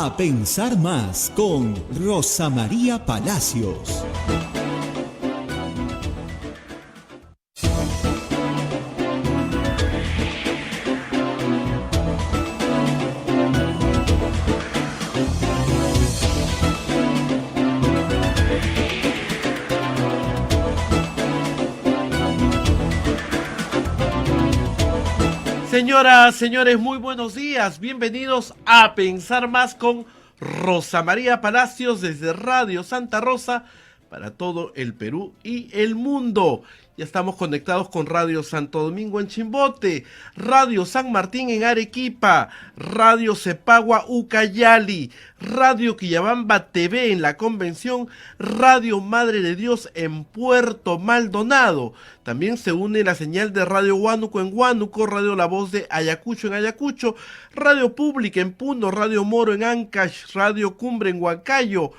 A Pensar Más con Rosa María Palacios. Señoras, señores, muy buenos días. Bienvenidos a Pensar Más con Rosa María Palacios desde Radio Santa Rosa para todo el Perú y el mundo. Ya estamos conectados con Radio Santo Domingo en Chimbote, Radio San Martín en Arequipa, Radio Cepagua Ucayali, Radio Quillabamba TV en La Convención, Radio Madre de Dios en Puerto Maldonado. También se une la señal de Radio Huánuco en Huánuco, Radio La Voz de Ayacucho en Ayacucho, Radio Pública en Puno, Radio Moro en Ancash, Radio Cumbre en Huancayo.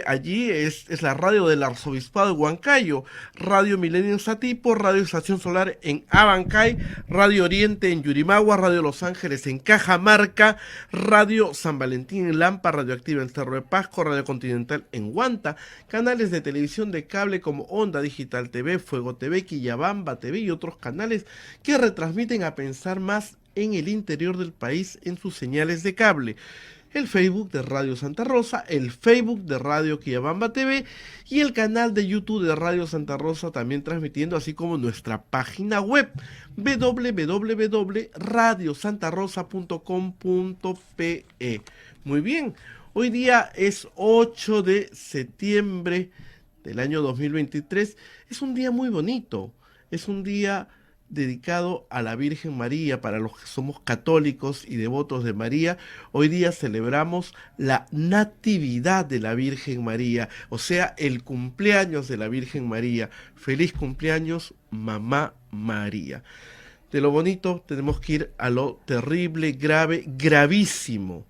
Allí es la radio del Arzobispado de Huancayo, Radio Milenio en Satipo, Radio Estación Solar en Abancay, Radio Oriente en Yurimagua, Radio Los Ángeles en Cajamarca, Radio San Valentín en Lampa, Radioactiva en Cerro de Pasco, Radio Continental en Huanta, canales de televisión de cable como Onda Digital TV, Fuego TV, Quillabamba TV y otros canales que retransmiten A Pensar Más en el interior del país en sus señales de cable. El Facebook de Radio Santa Rosa, el Facebook de Radio Quillabamba TV y el canal de YouTube de Radio Santa Rosa también transmitiendo, así como nuestra página web www.radiosantarosa.com.pe. Muy bien, hoy día es 8 de septiembre del año 2023. Es un día muy bonito, es un día dedicado a la Virgen María. Para los que somos católicos y devotos de María, hoy día celebramos la Natividad de la Virgen María, o sea, el cumpleaños de la Virgen María. Feliz cumpleaños, Mamá María. De lo bonito tenemos que ir a lo terrible, grave, gravísimo.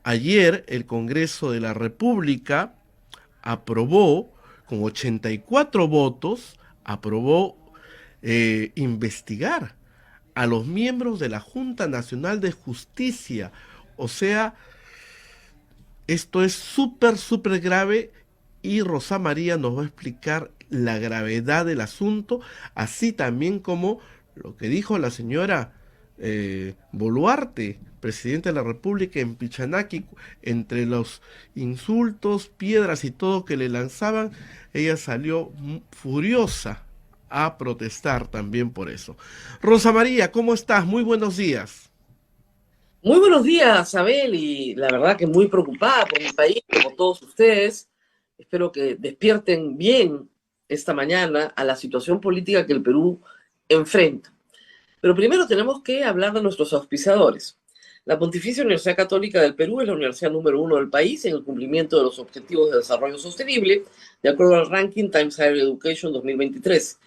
Ayer el Congreso de la República aprobó, con 84 votos, investigar a los miembros de la Junta Nacional de Justicia. O sea, esto es súper grave y Rosa María nos va a explicar la gravedad del asunto, así también como lo que dijo la señora Boluarte, presidenta de la República, en Pichanaki. Entre los insultos, piedras y todo que le lanzaban, ella salió furiosa a protestar también por eso. Rosa María, ¿cómo estás? Muy buenos días. Muy buenos días, Abel, y la verdad que muy preocupada por mi país, como todos ustedes. Espero que despierten bien esta mañana a la situación política que el Perú enfrenta. Pero primero tenemos que hablar de nuestros auspiciadores. La Pontificia Universidad Católica del Perú es la universidad número 1 del país en el cumplimiento de los Objetivos de Desarrollo Sostenible, de acuerdo al ranking Times Higher Education 2023.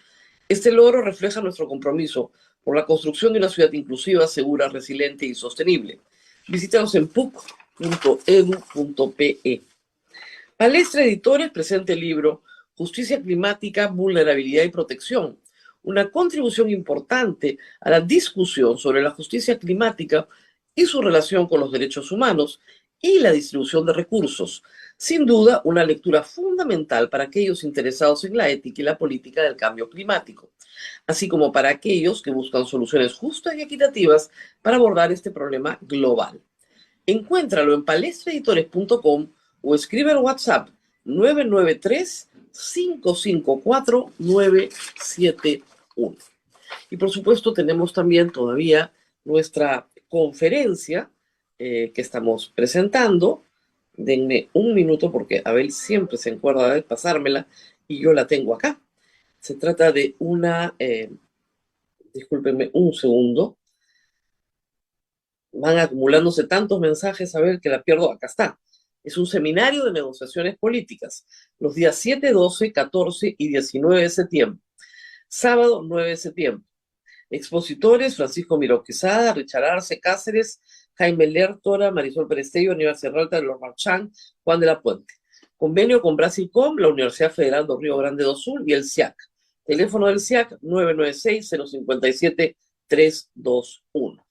Este logro refleja nuestro compromiso por la construcción de una ciudad inclusiva, segura, resiliente y sostenible. Visítanos en puc.edu.pe. Palestra Editores presenta el libro Justicia Climática, Vulnerabilidad y Protección, una contribución importante a la discusión sobre la justicia climática y su relación con los derechos humanos y la distribución de recursos. Sin duda, una lectura fundamental para aquellos interesados en la ética y la política del cambio climático, así como para aquellos que buscan soluciones justas y equitativas para abordar este problema global. Encuéntralo en palestraeditores.com o escribe al WhatsApp 993-554-971. Y por supuesto tenemos también todavía nuestra conferencia que estamos presentando. Denme un minuto porque Abel siempre se acuerda de pasármela y yo la tengo acá. Se trata de una, discúlpenme un segundo, van acumulándose tantos mensajes, Abel, que la pierdo. Acá está. Es un seminario de negociaciones políticas, los días 7, 12, 14 y 19 de septiembre. Sábado 9 de septiembre. Expositores: Francisco Miró Quesada, Richard Arce Cáceres, Jaime Lertora, Marisol Perestello, Universidad Alta de los Marchán, Juan de la Puente. Convenio con Brasilcom, la Universidad Federal de Río Grande do Sul y el SIAC. Teléfono del SIAC 996-057-321.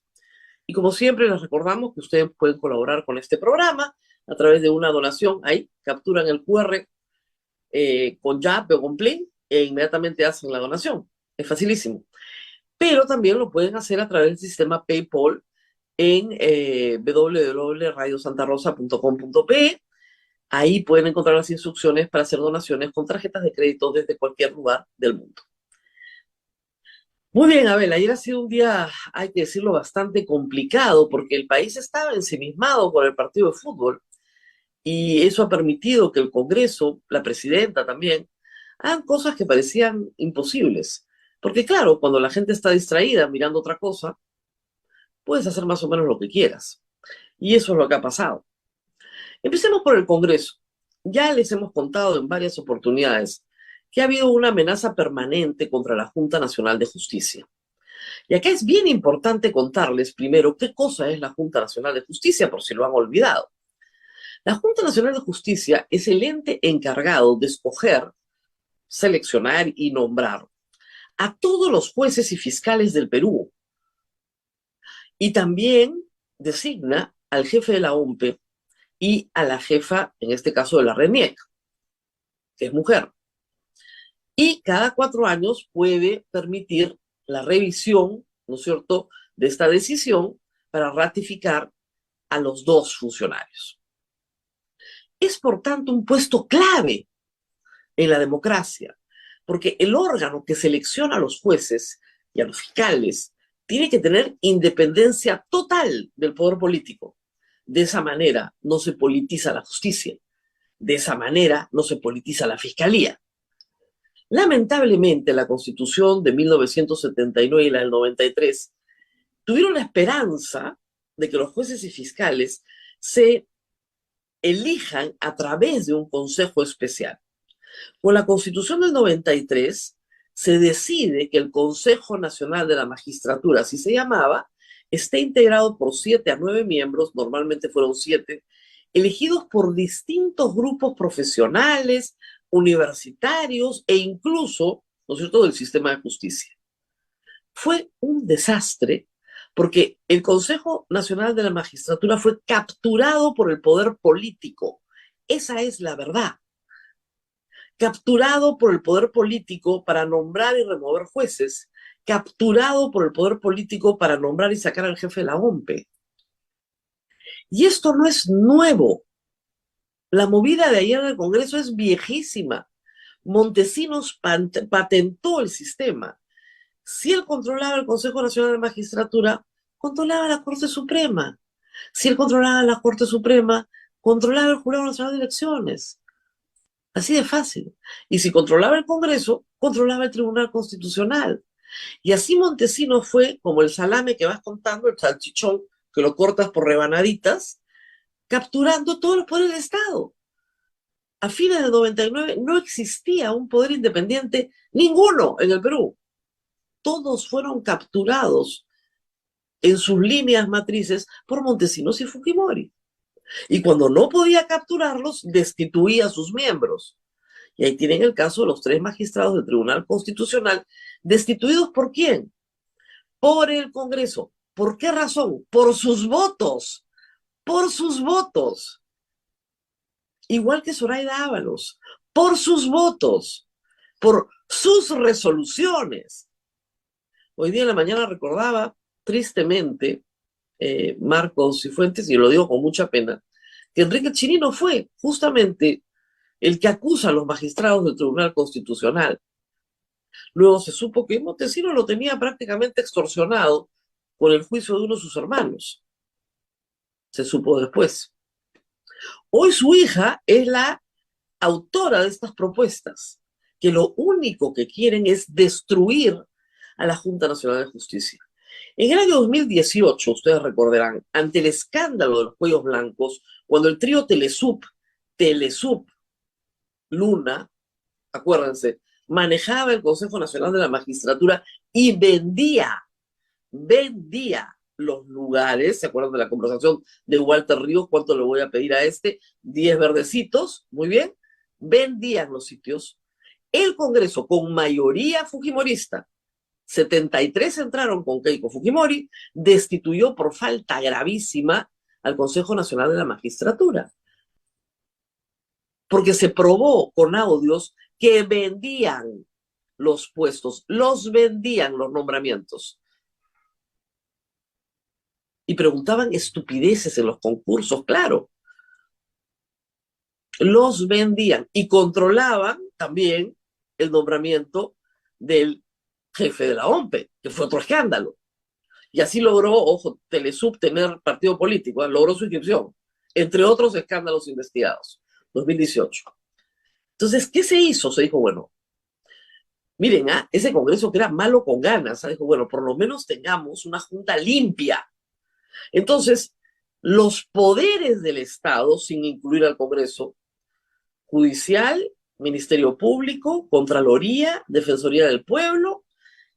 Y como siempre, les recordamos que ustedes pueden colaborar con este programa a través de una donación. Ahí capturan el QR con Yape o con Plin e inmediatamente hacen la donación. Es facilísimo. Pero también lo pueden hacer a través del sistema PayPal en www.radiosantarosa.com.pe. Ahí pueden encontrar las instrucciones para hacer donaciones con tarjetas de crédito desde cualquier lugar del mundo. Muy bien, Abel, ayer ha sido un día, hay que decirlo, bastante complicado porque el país estaba ensimismado con el partido de fútbol y eso ha permitido que el Congreso, la presidenta también, hagan cosas que parecían imposibles. Porque claro, cuando la gente está distraída mirando otra cosa, puedes hacer más o menos lo que quieras. Y eso es lo que ha pasado. Empecemos por el Congreso. Ya les hemos contado en varias oportunidades que ha habido una amenaza permanente contra la Junta Nacional de Justicia. Y acá es bien importante contarles primero qué cosa es la Junta Nacional de Justicia, por si lo han olvidado. La Junta Nacional de Justicia es el ente encargado de escoger, seleccionar y nombrar a todos los jueces y fiscales del Perú. Y también designa al jefe de la OMPE y a la jefa, en este caso de la RENIEC, que es mujer. Y cada 4 años puede permitir la revisión, ¿no es cierto?, de esta decisión para ratificar a los 2 funcionarios. Es, por tanto, un puesto clave en la democracia, porque el órgano que selecciona a los jueces y a los fiscales tiene que tener independencia total del poder político. De esa manera no se politiza la justicia. De esa manera no se politiza la fiscalía. Lamentablemente, la Constitución de 1979 y la del 93 tuvieron la esperanza de que los jueces y fiscales se elijan a través de un consejo especial. Con la Constitución del 93 se decide que el Consejo Nacional de la Magistratura, así se llamaba, esté integrado por 7 a 9 miembros, normalmente fueron 7, elegidos por distintos grupos profesionales, universitarios e incluso, ¿no es cierto?, del sistema de justicia. Fue un desastre porque el Consejo Nacional de la Magistratura fue capturado por el poder político. Esa es la verdad. Capturado por el poder político para nombrar y remover jueces, capturado por el poder político para nombrar y sacar al jefe de la OMPE. Y esto no es nuevo. La movida de ayer en el Congreso es viejísima. Montesinos patentó el sistema. Si él controlaba el Consejo Nacional de la Magistratura, controlaba la Corte Suprema. Si él controlaba la Corte Suprema, controlaba el Jurado Nacional de Elecciones. Así de fácil. Y si controlaba el Congreso, controlaba el Tribunal Constitucional. Y así Montesinos fue como el salame que vas contando, el salchichón, que lo cortas por rebanaditas, capturando todos los poderes del Estado. A fines del 99 no existía un poder independiente, ninguno en el Perú. Todos fueron capturados en sus líneas matrices por Montesinos y Fujimori. Y cuando no podía capturarlos, destituía a sus miembros. Y ahí tienen el caso de los 3 magistrados del Tribunal Constitucional, destituidos ¿por quién? Por el Congreso. ¿Por qué razón? Por sus votos. Por sus votos. Igual que Zoraida Ábalos. Por sus votos. Por sus resoluciones. Hoy día en la mañana recordaba, tristemente, Marcos Cifuentes, y lo digo con mucha pena, que Enrique Chirino fue justamente el que acusa a los magistrados del Tribunal Constitucional. Luego se supo que Montesinos lo tenía prácticamente extorsionado con el juicio de uno de sus hermanos. Se supo después. Hoy su hija es la autora de estas propuestas, que lo único que quieren es destruir a la Junta Nacional de Justicia. En el año 2018, ustedes recordarán, ante el escándalo de los cuellos blancos, cuando el trío Telesup, Luna, acuérdense, manejaba el Consejo Nacional de la Magistratura y vendía los lugares. ¿Se acuerdan de la conversación de Walter Ríos? ¿Cuánto le voy a pedir a este? 10 verdecitos, muy bien. Vendían los sitios. El Congreso, con mayoría fujimorista, 73 entraron con Keiko Fujimori, destituyó por falta gravísima al Consejo Nacional de la Magistratura. Porque se probó con audios que vendían los puestos, los vendían los nombramientos. Y preguntaban estupideces en los concursos, claro. Los vendían y controlaban también el nombramiento del jefe de la OMPE, que fue otro escándalo. Y así logró, ojo, Telesub tener partido político, logró su inscripción, entre otros escándalos investigados, 2018. Entonces, ¿qué se hizo? Se dijo, bueno, miren, ese Congreso que era malo con ganas, se dijo, bueno, por lo menos tengamos una junta limpia. Entonces, los poderes del Estado, sin incluir al Congreso, Judicial, Ministerio Público, Contraloría, Defensoría del Pueblo,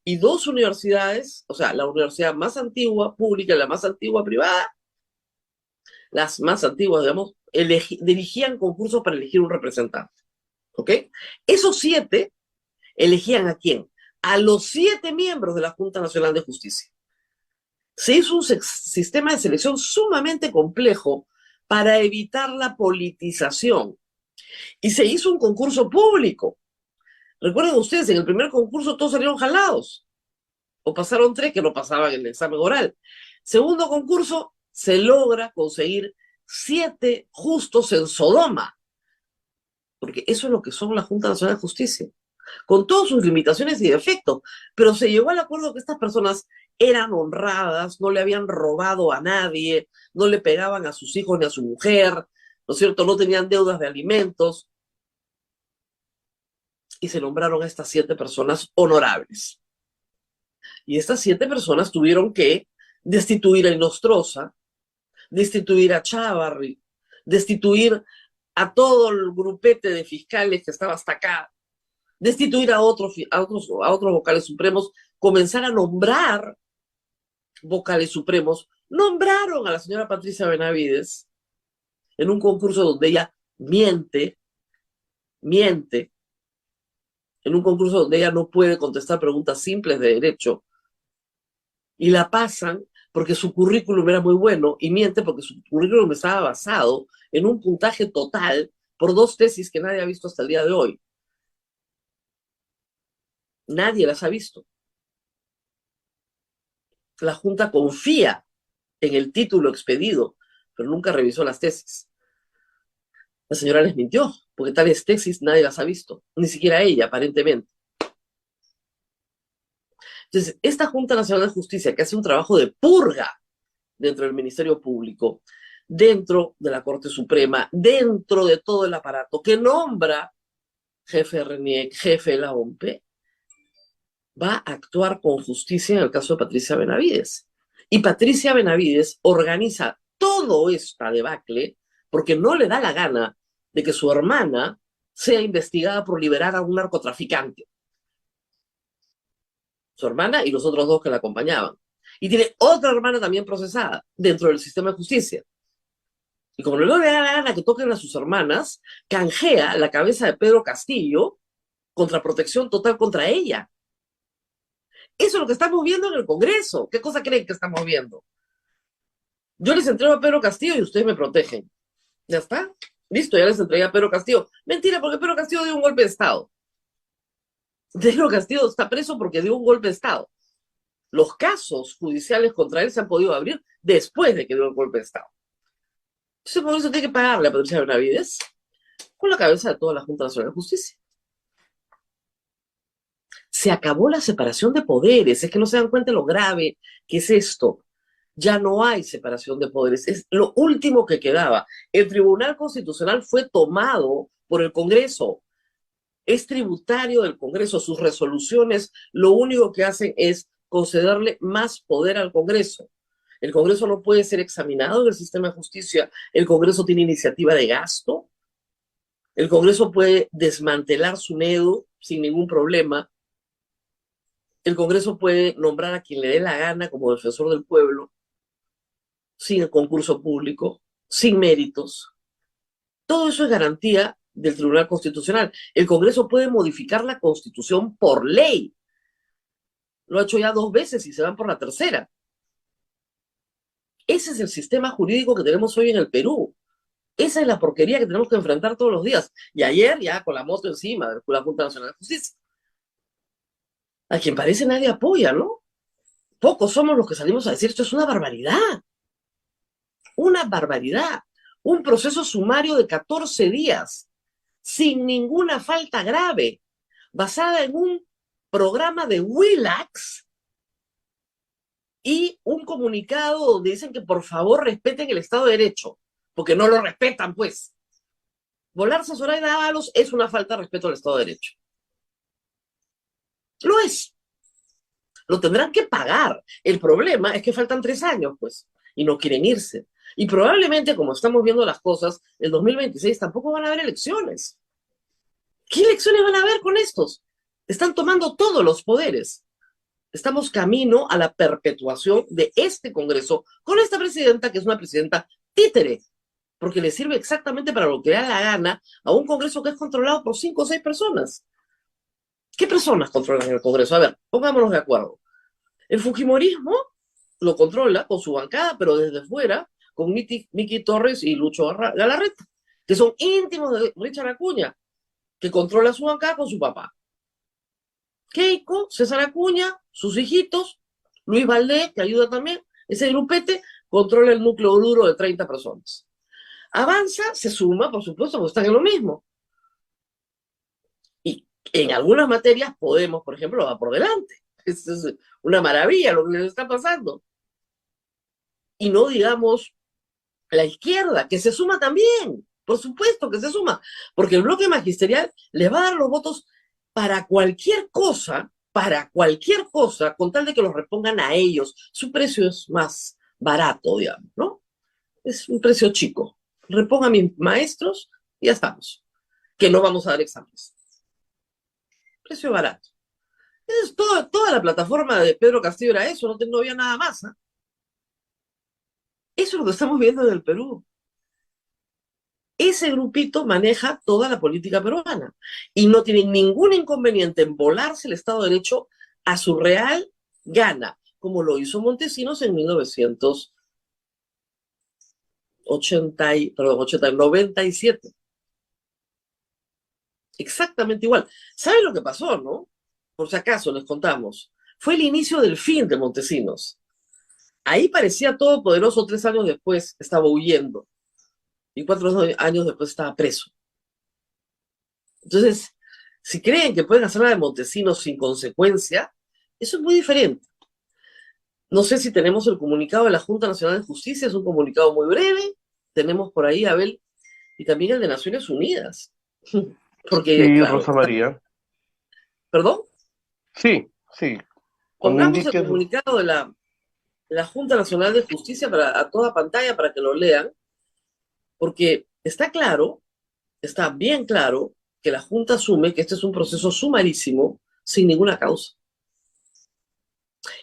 y 2 universidades, o sea, la universidad más antigua pública y la más antigua privada, las más antiguas, digamos, dirigían concursos para elegir un representante. ¿Ok? Esos 7 elegían ¿a quién? A los 7 miembros de la Junta Nacional de Justicia. Se hizo un sistema de selección sumamente complejo para evitar la politización. Y se hizo un concurso público. Recuerden ustedes, en el primer concurso todos salieron jalados. O pasaron 3 que no pasaban en el examen oral. Segundo concurso, se logra conseguir 7 justos en Sodoma. Porque eso es lo que son la Junta Nacional de Justicia. Con todas sus limitaciones y defectos. Pero se llegó al acuerdo que estas personas eran honradas, no le habían robado a nadie, no le pegaban a sus hijos ni a su mujer, ¿no es cierto? No tenían deudas de alimentos. Y se nombraron a estas 7 personas honorables. Y estas 7 personas tuvieron que destituir a Inostroza, destituir a Chávarri, destituir a todo el grupete de fiscales que estaba hasta acá, destituir a otros vocales supremos, comenzar a nombrar vocales supremos. Nombraron a la señora Patricia Benavides en un concurso donde ella miente, en un concurso donde ella no puede contestar preguntas simples de derecho, y la pasan porque su currículum era muy bueno, y miente porque su currículum estaba basado en un puntaje total por 2 tesis que nadie ha visto hasta el día de hoy. Nadie las ha visto. La Junta confía en el título expedido, pero nunca revisó las tesis. La señora les mintió, porque tales tesis nadie las ha visto, ni siquiera ella, aparentemente. Entonces, esta Junta Nacional de Justicia, que hace un trabajo de purga dentro del Ministerio Público, dentro de la Corte Suprema, dentro de todo el aparato, que nombra jefe de RENIEC, jefe de la OMPE, va a actuar con justicia en el caso de Patricia Benavides. Y Patricia Benavides organiza todo esta debacle porque no le da la gana de que su hermana sea investigada por liberar a un narcotraficante. Su hermana y los otros 2 que la acompañaban. Y tiene otra hermana también procesada dentro del sistema de justicia. Y como no le da la gana que toquen a sus hermanas, canjea la cabeza de Pedro Castillo contra protección total contra ella. Eso es lo que estamos viendo en el Congreso. ¿Qué cosa creen que estamos viendo? Yo les entrego a Pedro Castillo y ustedes me protegen. ¿Ya está? Listo, ya les entregué a Pedro Castillo. Mentira, porque Pedro Castillo dio un golpe de Estado. Pedro Castillo está preso porque dio un golpe de Estado. Los casos judiciales contra él se han podido abrir después de que dio el golpe de Estado. Entonces, por eso tiene que pagarle a Patricia Benavides con la cabeza de toda la Junta Nacional de Justicia. Se acabó la separación de poderes. Es que no se dan cuenta de lo grave que es esto. Ya no hay separación de poderes. Es lo último que quedaba. El Tribunal Constitucional fue tomado por el Congreso. Es tributario del Congreso. Sus resoluciones lo único que hacen es concederle más poder al Congreso. El Congreso no puede ser examinado en el sistema de justicia. El Congreso tiene iniciativa de gasto. El Congreso puede desmantelar su NEDU sin ningún problema. El Congreso puede nombrar a quien le dé la gana como defensor del pueblo, sin el concurso público, sin méritos. Todo eso es garantía del Tribunal Constitucional. El Congreso puede modificar la Constitución por ley. Lo ha hecho ya 2 veces y se van por la tercera. Ese es el sistema jurídico que tenemos hoy en el Perú. Esa es la porquería que tenemos que enfrentar todos los días. Y ayer, ya con la moto encima de la Junta Nacional de Justicia, a quien parece nadie apoya, ¿no? Pocos somos los que salimos a decir esto es una barbaridad. Una barbaridad. Un proceso sumario de 14 días, sin ninguna falta grave, basada en un programa de Willax y un comunicado donde dicen que por favor respeten el Estado de Derecho, porque no lo respetan, pues. Volarse a Zoraida Ábalos es una falta de respeto al Estado de Derecho. Lo es. Lo tendrán que pagar. El problema es que faltan 3 años, pues, y no quieren irse. Y probablemente, como estamos viendo las cosas, el 2026 tampoco van a haber elecciones. ¿Qué elecciones van a haber con estos? Están tomando todos los poderes. Estamos camino a la perpetuación de este Congreso con esta presidenta, que es una presidenta títere, porque le sirve exactamente para lo que le da la gana a un Congreso que es controlado por 5 o 6 personas. ¿Qué personas controlan el Congreso? A ver, pongámonos de acuerdo. El Fujimorismo lo controla con su bancada, pero desde fuera, con Miki Torres y Lucho Galarreta, que son íntimos de Richard Acuña, que controla su bancada con su papá. Keiko, César Acuña, sus hijitos, Luis Valdés, que ayuda también, ese grupete controla el núcleo duro de 30 personas. Avanza, se suma, por supuesto, porque están en lo mismo. Y en algunas materias Podemos, por ejemplo, va por delante. Es una maravilla lo que les está pasando. Y no digamos la izquierda, que se suma también, por supuesto que se suma, porque el bloque magisterial les va a dar los votos para cualquier cosa, con tal de que los repongan a ellos. Su precio es más barato, digamos, ¿no? Es un precio chico. Reponga a mis maestros y ya estamos. Que no vamos a dar exámenes. Precio barato. Entonces, toda la plataforma de Pedro Castillo era eso, no había nada más. ¿Eh? Eso es lo que estamos viendo en el Perú. Ese grupito maneja toda la política peruana y no tienen ningún inconveniente en volarse el Estado de Derecho a su real gana, como lo hizo Montesinos en 1997. Exactamente igual. ¿Saben lo que pasó, no? Por si acaso les contamos. Fue el inicio del fin de Montesinos. Ahí parecía todopoderoso, 3 años después estaba huyendo y 4 años después estaba preso. Entonces, si creen que pueden hacer la de Montesinos sin consecuencia, eso es muy diferente. No sé si tenemos el comunicado de la Junta Nacional de Justicia, es un comunicado muy breve. Tenemos por ahí, Abel, y también el de Naciones Unidas. Porque, Sí, claro, Rosa María. ¿perdón? Sí, sí. Cuando Pongamos el indiques. comunicado de la Junta Nacional de Justicia a toda pantalla para que lo lean, porque está claro, está bien claro, que la Junta asume que este es un proceso sumarísimo sin ninguna causa.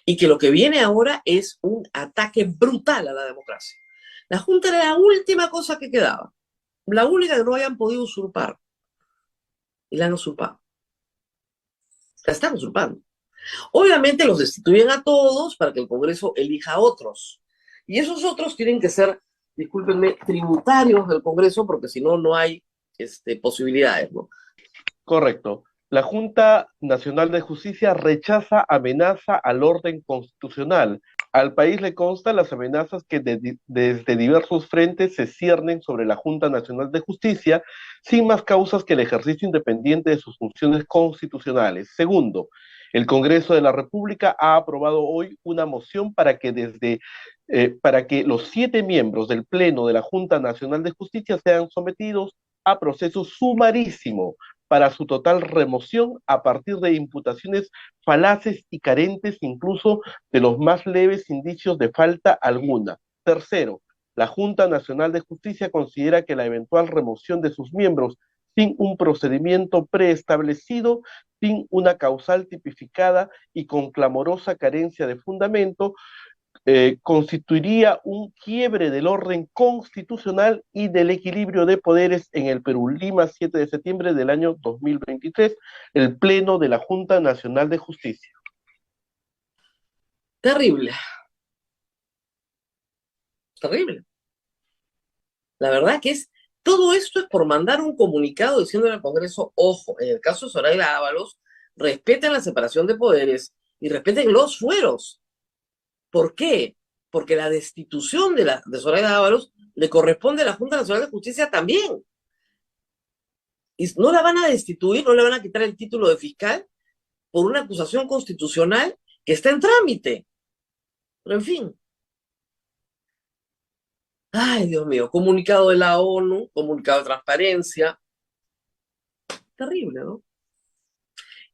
Y que lo que viene ahora es un ataque brutal a la democracia. La Junta era la última cosa que quedaba, la única que no hayan podido usurpar, y la han usurpado. La están usurpando. Obviamente los destituyen a todos para que el Congreso elija a otros. Y esos otros tienen que ser, discúlpenme, tributarios del Congreso, porque si no, no hay posibilidades, ¿no? Correcto. La Junta Nacional de Justicia rechaza amenaza al orden constitucional. Al país le constan las amenazas que desde diversos frentes se ciernen sobre la Junta Nacional de Justicia, sin más causas que el ejercicio independiente de sus funciones constitucionales. Segundo, el Congreso de la República ha aprobado hoy una moción para que los 7 miembros del Pleno de la Junta Nacional de Justicia sean sometidos a proceso sumarísimo para su total remoción a partir de imputaciones falaces y carentes incluso de los más leves indicios de falta alguna. Tercero, la Junta Nacional de Justicia considera que la eventual remoción de sus miembros sin un procedimiento preestablecido, sin una causal tipificada y con clamorosa carencia de fundamento, constituiría un quiebre del orden constitucional y del equilibrio de poderes en el Perú. Lima, 7 de septiembre del año 2023, el Pleno de la Junta Nacional de Justicia. Terrible, terrible. La verdad que todo esto es por mandar un comunicado diciendo al Congreso, ojo, en el caso de Zoraida Ábalos, respeten la separación de poderes y respeten los fueros. ¿Por qué? Porque la destitución de Zoraida Ábalos le corresponde a la Junta Nacional de Justicia también. Y no la van a destituir, no le van a quitar el título de fiscal por una acusación constitucional que está en trámite. Pero en fin. Ay, Dios mío, comunicado de la ONU, comunicado de transparencia. Terrible, ¿no?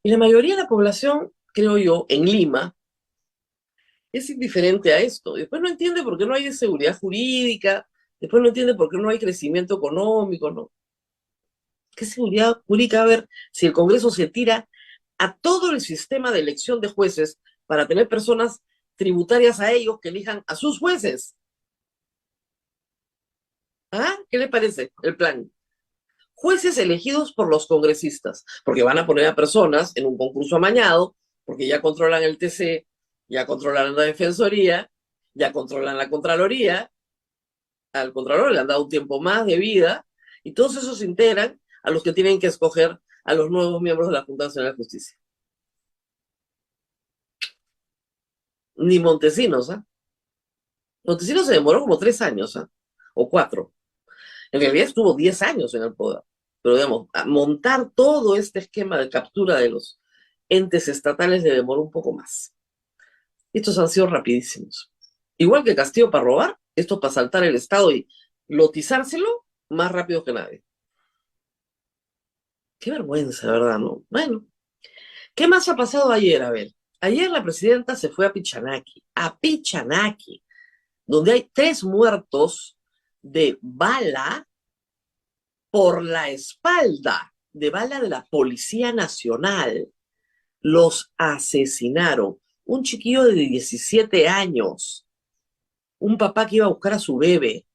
Y la mayoría de la población, creo yo, en Lima, es indiferente a esto. Después no entiende por qué no hay seguridad jurídica, después no entiende por qué no hay crecimiento económico, ¿no? ¿Qué seguridad jurídica va a haber si el Congreso se tira a todo el sistema de elección de jueces para tener personas tributarias a ellos que elijan a sus jueces? ¿Ah? ¿Qué le parece el plan? Jueces elegidos por los congresistas, porque van a poner a personas en un concurso amañado, porque ya controlan el TC, ya controlan la Defensoría, ya controlan la Contraloría, al Contralor le han dado un tiempo más de vida, y todos esos integran a los que tienen que escoger a los nuevos miembros de la Junta Nacional de Justicia. Ni Montesinos, ¿ah? Montesinos se demoró como 3 años, ¿ah? O 4. En realidad estuvo 10 años en el poder. Pero, digamos, montar todo este esquema de captura de los entes estatales le demoró un poco más. Estos han sido rapidísimos. Igual que Castillo para robar, esto para saltar el Estado y lotizárselo más rápido que nadie. Qué vergüenza, ¿verdad? ¿No? Bueno, ¿qué más ha pasado ayer, Abel? Ayer la presidenta se fue a Pichanaki, donde hay 3 muertos de bala por la espalda, de bala de la Policía Nacional. Los asesinaron. Un chiquillo de 17 años, un papá que iba a buscar a su bebé,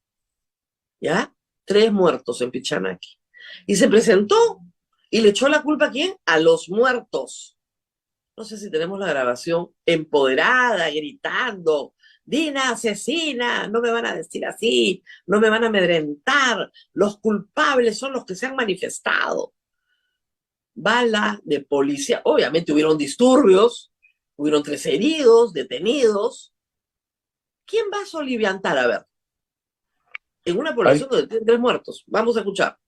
¿ya? 3 muertos en Pichanaki. Y se presentó y le echó la culpa ¿a quién? A los muertos. No sé si tenemos la grabación, empoderada, gritando, Dina, asesina, no me van a decir así, no me van a amedrentar, los culpables son los que se han manifestado. Bala de policía, obviamente hubieron disturbios, hubieron 3 heridos, detenidos. ¿Quién va a soliviantar? A ver, en una población donde tienen 3 muertos. Vamos a escuchar.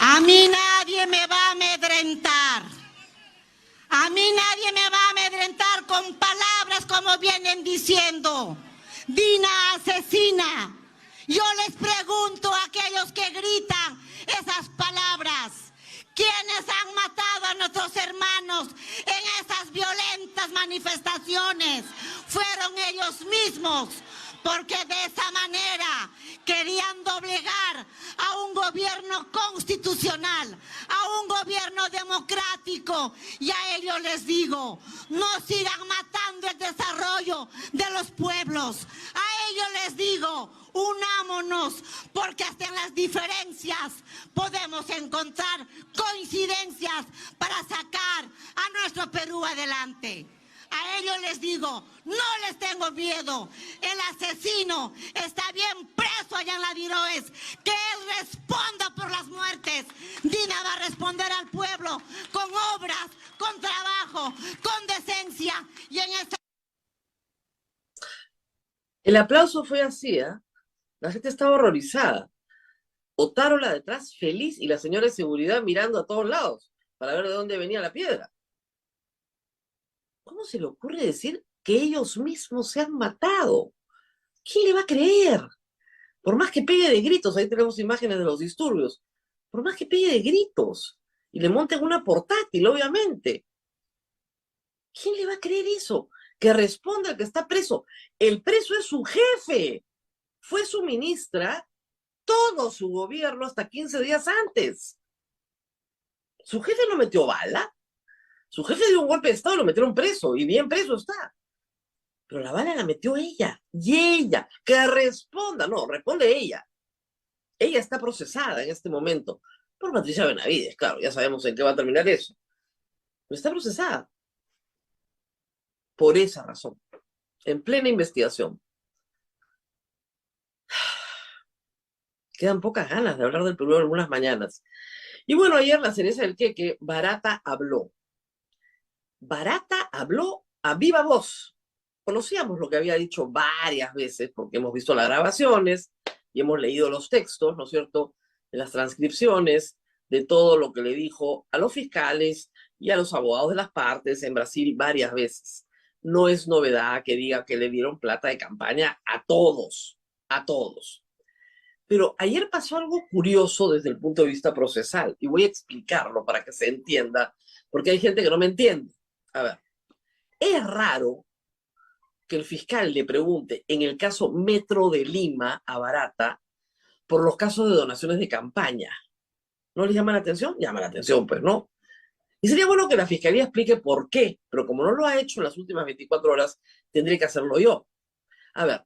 A mí nadie me va a amedrentar. A mí nadie me va a amedrentar con palabras como vienen diciendo. Dina asesina. Yo les pregunto a aquellos que gritan esas palabras, ¿quiénes han matado a nuestros hermanos en esas violentas manifestaciones? Fueron ellos mismos, porque de esa manera querían doblegar a un gobierno constitucional, a un gobierno democrático. Y a ellos les digo, no sigan matando el desarrollo de los pueblos. A ellos les digo, unámonos, porque hasta en las diferencias podemos encontrar coincidencias para sacar a nuestro Perú adelante. A ellos les digo, no les tengo miedo. El asesino está bien preso allá en la Diroes. Que él responda por las muertes. Dina va a responder al pueblo con obras, con trabajo, con decencia. Y en esta... El aplauso fue así, ¿eh? La gente estaba horrorizada. Otárola detrás, feliz, y la señora de seguridad mirando a todos lados para ver de dónde venía la piedra. ¿Cómo se le ocurre decir que ellos mismos se han matado? ¿Quién le va a creer? Por más que pegue de gritos, ahí tenemos imágenes de los disturbios, por más que pegue de gritos y le monten una portátil, obviamente. ¿Quién le va a creer eso? Que responda el que está preso. El preso es su jefe. Fue su ministra todo su gobierno hasta 15 días antes. Su jefe no metió bala. Su jefe dio un golpe de Estado y lo metieron preso, y bien preso está. Pero la bala la metió ella, y ella, que responda, no, responde ella. Ella está procesada en este momento por Patricia Benavides, claro, ya sabemos en qué va a terminar eso. Pero está procesada. por esa razón, en plena investigación. Quedan pocas ganas de hablar del Perú en algunas mañanas. Y bueno, ayer la cereza del queque, Barata habló. Barata habló a viva voz. Conocíamos lo que había dicho varias veces, porque hemos visto las grabaciones y hemos leído los textos, ¿no es cierto?, de las transcripciones, de todo lo que le dijo a los fiscales y a los abogados de las partes en Brasil varias veces. No es novedad que diga que le dieron plata de campaña a todos, a todos. Pero ayer pasó algo curioso desde el punto de vista procesal, y voy a explicarlo para que se entienda, porque hay gente que no me entiende. A ver, es raro que el fiscal le pregunte, en el caso Metro de Lima, a Barata, por los casos de donaciones de campaña. ¿No le llama la atención? Llama la atención, pues, ¿no? Y sería bueno que la fiscalía explique por qué, pero como no lo ha hecho en las últimas 24 horas, tendré que hacerlo yo. A ver,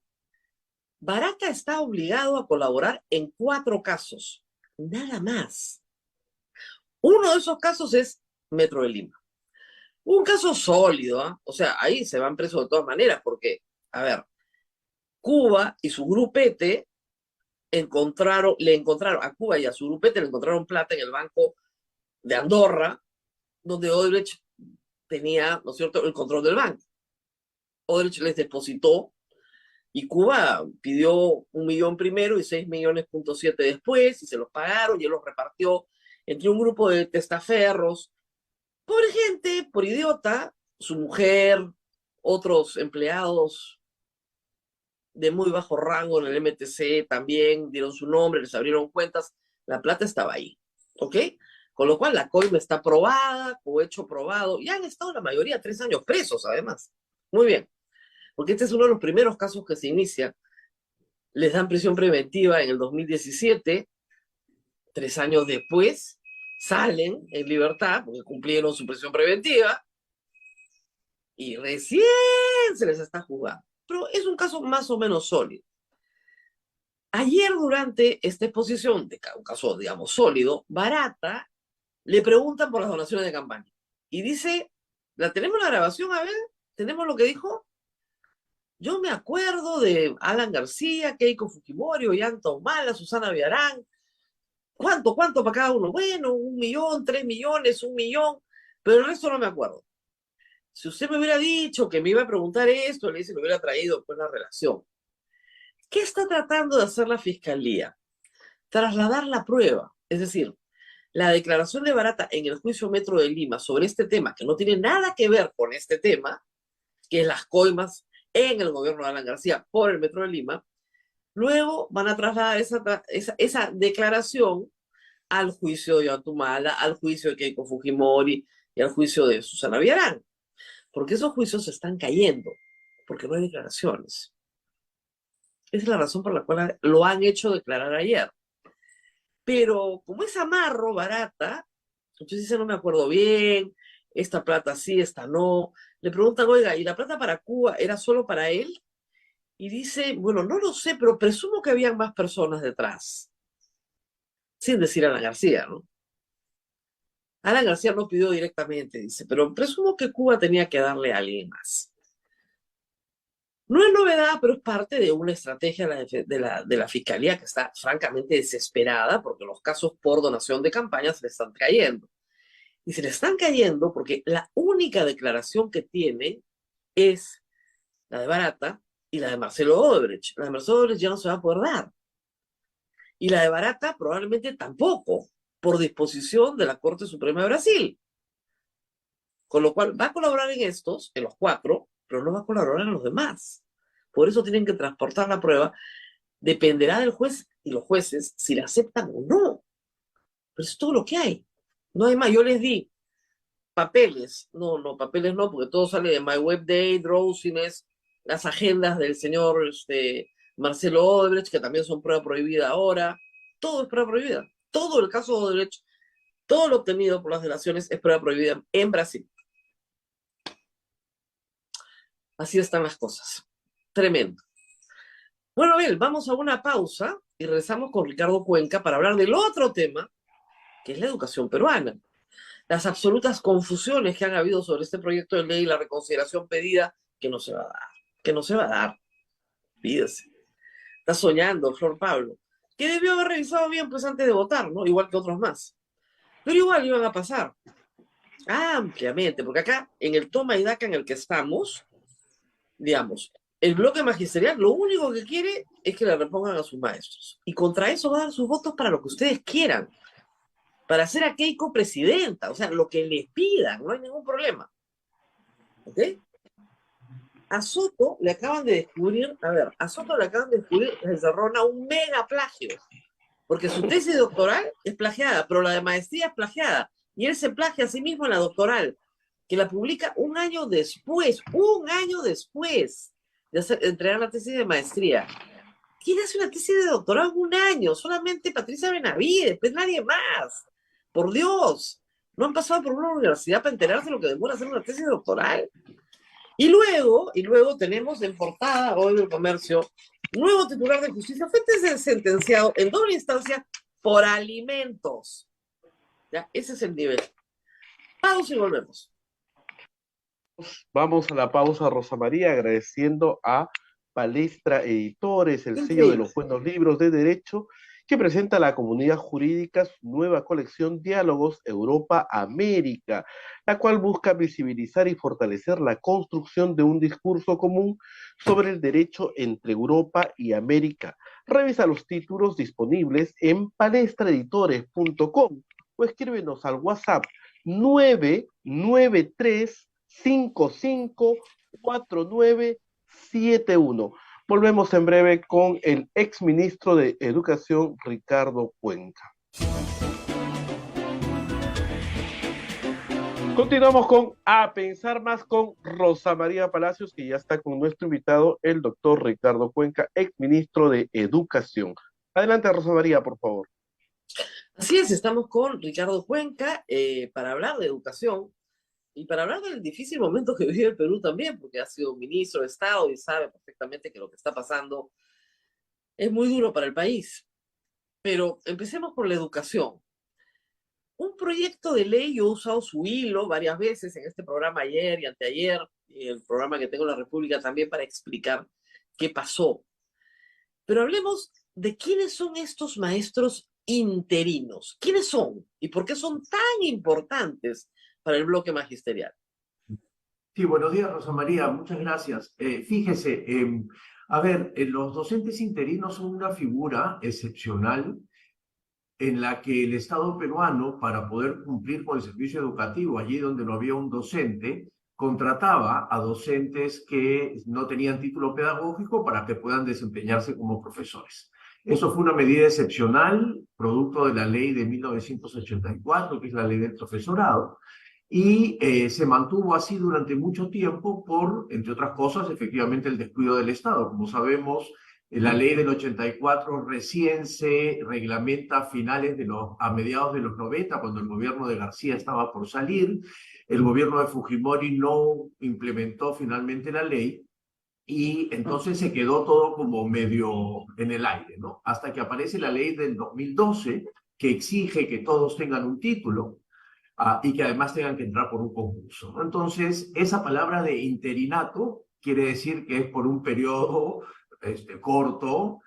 Barata está obligado a colaborar en 4 casos, nada más. Uno de esos casos es Metro de Lima. Un caso sólido, ¿eh? O sea, ahí se van presos de todas maneras, porque, a ver, Cuba y su grupete le encontraron a Cuba y a su grupete le encontraron plata en el banco de Andorra, donde Odebrecht tenía, ¿no es cierto?, el control del banco. Odebrecht les depositó y Cuba pidió 1 millón primero y 6,7 millones después, y se los pagaron y él los repartió entre un grupo de testaferros. Pobre gente, por idiota, su mujer, otros empleados de muy bajo rango en el MTC también dieron su nombre, les abrieron cuentas, la plata estaba ahí, ¿ok? Con lo cual la coima está probada, cohecho probado, y han estado la mayoría 3 años presos además. Muy bien, porque este es uno de los primeros casos que se inicia. Les dan prisión preventiva en el 2017, 3 años después salen en libertad porque cumplieron su prisión preventiva y recién se les está juzgando. Pero es un caso más o menos sólido. Ayer, durante esta exposición, de un caso, digamos, sólido, Barata le preguntan por las donaciones de campaña. Y dice, tenemos la grabación? A ver, ¿tenemos lo que dijo? Yo me acuerdo de Alan García, Keiko Fujimori, Ollanta Humala, Susana Villarán. ¿Cuánto para cada uno? Bueno, 1 millón, 3 millones, 1 millón, pero el resto no me acuerdo. Si usted me hubiera dicho que me iba a preguntar esto, le dice, me hubiera traído pues la relación. ¿Qué está tratando de hacer la fiscalía? Trasladar la prueba, es decir, la declaración de Barata en el juicio Metro de Lima sobre este tema, que no tiene nada que ver con este tema, que es las coimas en el gobierno de Alan García por el Metro de Lima. Luego van a trasladar esa declaración al juicio de Ollanta Humala, al juicio de Keiko Fujimori y al juicio de Susana Villarán. Porque esos juicios se están cayendo, porque no hay declaraciones. Esa es la razón por la cual lo han hecho declarar ayer. Pero como es amarro, Barata, entonces dice, no me acuerdo bien, esta plata sí, esta no. Le preguntan, oiga, ¿y la plata para Cuba era solo para él? Y dice, bueno, no lo sé, pero presumo que habían más personas detrás. Sin decir Alan García, ¿no? Alan García no pidió directamente, dice, pero presumo que Cuba tenía que darle a alguien más. No es novedad, pero es parte de una estrategia de la Fiscalía que está francamente desesperada porque los casos por donación de campaña se le están cayendo. Y se le están cayendo porque la única declaración que tiene es la de Barata y la de Marcelo Odebrecht. La de Marcelo Odebrecht ya no se va a poder dar. Y la de Barata probablemente tampoco, por disposición de la Corte Suprema de Brasil. Con lo cual va a colaborar en estos, en los 4, pero no va a colaborar en los demás. Por eso tienen que transportar la prueba. Dependerá del juez y los jueces si la aceptan o no. Pero eso es todo lo que hay. No hay más. Yo les di papeles. No, papeles no, porque todo sale de MyWebDay, Drowsiness, las agendas del señor Marcelo Odebrecht, que también son prueba prohibida ahora. Todo es prueba prohibida. Todo el caso de Odebrecht, todo lo obtenido por las delaciones es prueba prohibida en Brasil. Así están las cosas. Tremendo. Bueno, Abel, vamos a una pausa y regresamos con Ricardo Cuenca para hablar del otro tema, que es la educación peruana. las absolutas confusiones que han habido sobre este proyecto de ley y la reconsideración pedida, que no se va a dar, que no se va a dar. Pídese. Está soñando, Flor Pablo, que debió haber revisado bien pues antes de votar, ¿no? Igual que otros más. Pero igual iban a pasar ampliamente, porque acá, en el toma y daca en el que estamos, digamos, el bloque magisterial lo único que quiere es que le repongan a sus maestros. Y contra eso va a dar sus votos para lo que ustedes quieran. Para hacer a Keiko presidenta, o sea, lo que les pidan, no hay ningún problema. ¿Ok? A Soto le acaban de descubrir, encerrona un mega plagio, porque su tesis doctoral es plagiada, pero la de maestría es plagiada, y él se plagia a sí mismo en la doctoral, que la publica un año después de entregar la tesis de maestría. ¿Quién hace una tesis de doctorado en un año? Solamente Patricia Benavides, pues nadie más. Por Dios, no han pasado por una universidad para enterarse de lo que demora hacer una tesis doctoral. Y luego tenemos en portada hoy del Comercio, nuevo titular de justicia fue sentenciado en doble instancia por alimentos. Ya, ese es el nivel. Pausa y volvemos. Vamos a la pausa, Rosa María, agradeciendo a Palestra Editores, el sello de Increíble. los buenos libros de derecho, que presenta a la comunidad jurídica su nueva colección Diálogos Europa-América, la cual busca visibilizar y fortalecer la construcción de un discurso común sobre el derecho entre Europa y América. Revisa los títulos disponibles en palestraeditores.com o escríbenos al WhatsApp 993-554971. Volvemos en breve con el exministro de Educación, Ricardo Cuenca. Continuamos con A Pensar Más con Rosa María Palacios, que ya está con nuestro invitado, el doctor Ricardo Cuenca, exministro de Educación. Adelante, Rosa María, por favor. Así es, estamos con Ricardo Cuenca para hablar de educación y para hablar del difícil momento que vive el Perú también, porque ha sido ministro de Estado y sabe perfectamente que lo que está pasando es muy duro para el país. Pero empecemos por la educación. Un proyecto de ley, yo he usado su hilo varias veces en este programa ayer y anteayer, y el programa que tengo en la República también para explicar qué pasó. Pero hablemos de quiénes son estos maestros interinos. ¿Quiénes son? ¿Y por qué son tan importantes para el bloque magisterial? Sí, buenos días, Rosa María, muchas gracias. Fíjese, los docentes interinos son una figura excepcional en la que el Estado peruano, para poder cumplir con el servicio educativo, allí donde no había un docente, contrataba a docentes que no tenían título pedagógico para que puedan desempeñarse como profesores. Eso fue una medida excepcional, producto de la ley de 1984, que es la ley del profesorado, y se mantuvo así durante mucho tiempo por, entre otras cosas, efectivamente el descuido del Estado. Como sabemos, la ley del 84 recién se reglamenta a mediados de los 90, cuando el gobierno de García estaba por salir. El gobierno de Fujimori no implementó finalmente la ley y entonces se quedó todo como medio en el aire, ¿no? Hasta que aparece la ley del 2012 que exige que todos tengan un título y que además tengan que entrar por un concurso, ¿no? Entonces, esa palabra de interinato quiere decir que es por un periodo corto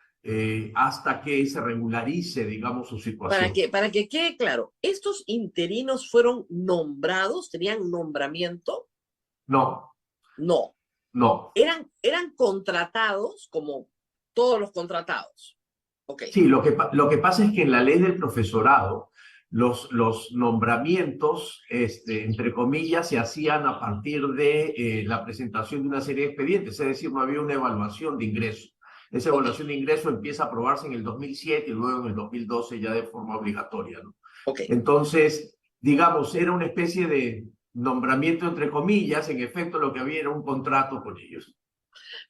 hasta que se regularice, digamos, su situación. Para que quede claro, ¿estos interinos fueron nombrados? ¿Tenían nombramiento? No. No. No. Eran contratados como todos los contratados. Okay. Sí, lo que pasa es que en la ley del profesorado, los nombramientos, entre comillas, se hacían a partir de la presentación de una serie de expedientes, es decir, no había una evaluación de ingreso. Esa evaluación de ingreso empieza a aprobarse en el 2007 y luego en el 2012 ya de forma obligatoria, ¿no? Okay. Entonces, digamos, era una especie de nombramiento entre comillas, en efecto lo que había era un contrato con ellos.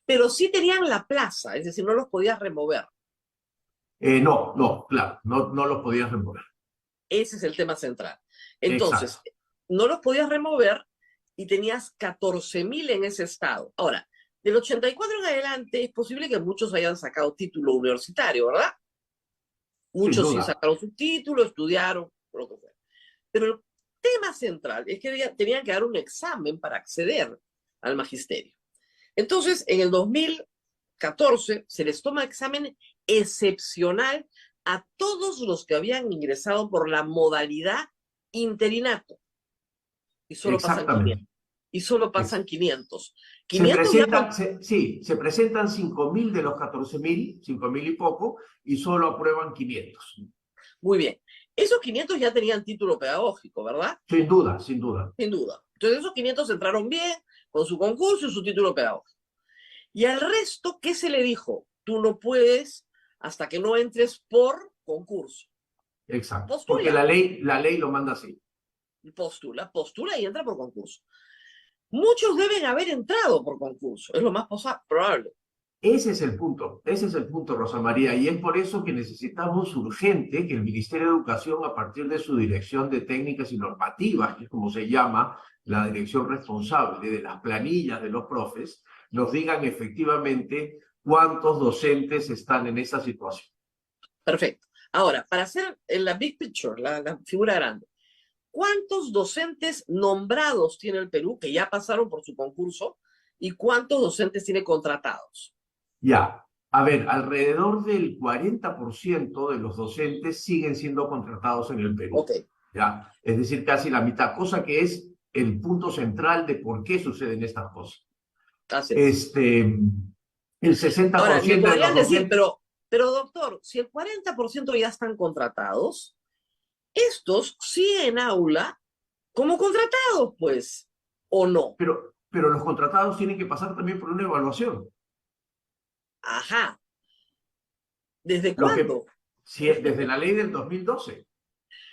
Pero sí tenían la plaza, es decir, no los podías remover. No, claro, no los podías remover. Ese es el tema central. Entonces, exacto, no los podías remover y tenías 14.000 en ese estado. Ahora, del 84 en adelante es posible que muchos hayan sacado título universitario, ¿verdad? Muchos sí sacaron su título, estudiaron, lo que fuera. Pero tema central es que tenían que dar un examen para acceder al magisterio. Entonces, en el 2014 se les toma examen excepcional a todos los que habían ingresado por la modalidad interinato. Y solo pasan 500. Y solo pasan 500. 500 se presentan 5.000 de los 14.000, 5.000 y poco, y solo aprueban 500. Muy bien. Esos 500 ya tenían título pedagógico, ¿verdad? Sin duda, sin duda. Sin duda. Entonces esos 500 entraron bien con su concurso y su título pedagógico. Y al resto, ¿qué se le dijo? Tú no puedes hasta que no entres por concurso. Exacto. Postula. Porque la ley lo manda así. Postula y entra por concurso. Muchos deben haber entrado por concurso, es lo más probable. Ese es el punto, Rosa María, y es por eso que necesitamos urgente que el Ministerio de Educación, a partir de su Dirección de Técnicas y Normativas, que es como se llama la dirección responsable de las planillas de los profes, nos digan efectivamente cuántos docentes están en esa situación. Perfecto. Ahora, para hacer la big picture, la figura grande, ¿cuántos docentes nombrados tiene el Perú que ya pasaron por su concurso y cuántos docentes tiene contratados? Ya, a ver, alrededor del 40% de los docentes siguen siendo contratados en el Perú. Ok. Ya, es decir, casi la mitad, cosa que es el punto central de por qué suceden estas cosas. Así es. El 60% Ahora, me podrían de los decir, docentes... pero doctor, si el 40% ya están contratados, estos siguen en aula como contratados, pues, ¿o no? Pero los contratados tienen que pasar también por una evaluación. Ajá. ¿Desde cuándo? Si es desde la ley del 2012.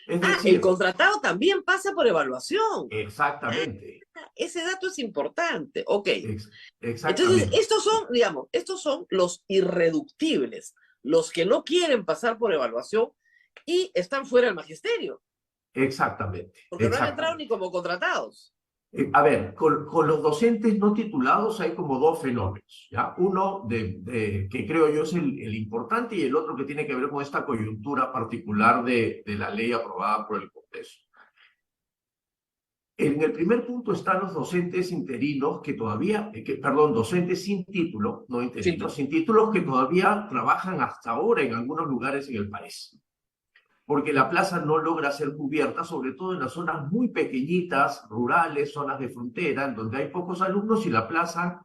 Es decir, el contratado también pasa por evaluación. Exactamente. Ese dato es importante. Ok. Exactamente. Entonces, estos son los irreductibles, los que no quieren pasar por evaluación y están fuera del magisterio. Exactamente. Porque no han entrado ni como contratados. A ver, con los docentes no titulados hay como dos fenómenos, ¿ya? Uno que creo yo es el importante y el otro que tiene que ver con esta coyuntura particular de la ley aprobada por el Congreso. En el primer punto están los docentes interinos docentes sin título, no interinos, sin títulos que todavía trabajan hasta ahora en algunos lugares en el país. Porque la plaza no logra ser cubierta, sobre todo en las zonas muy pequeñitas, rurales, zonas de frontera, en donde hay pocos alumnos y la plaza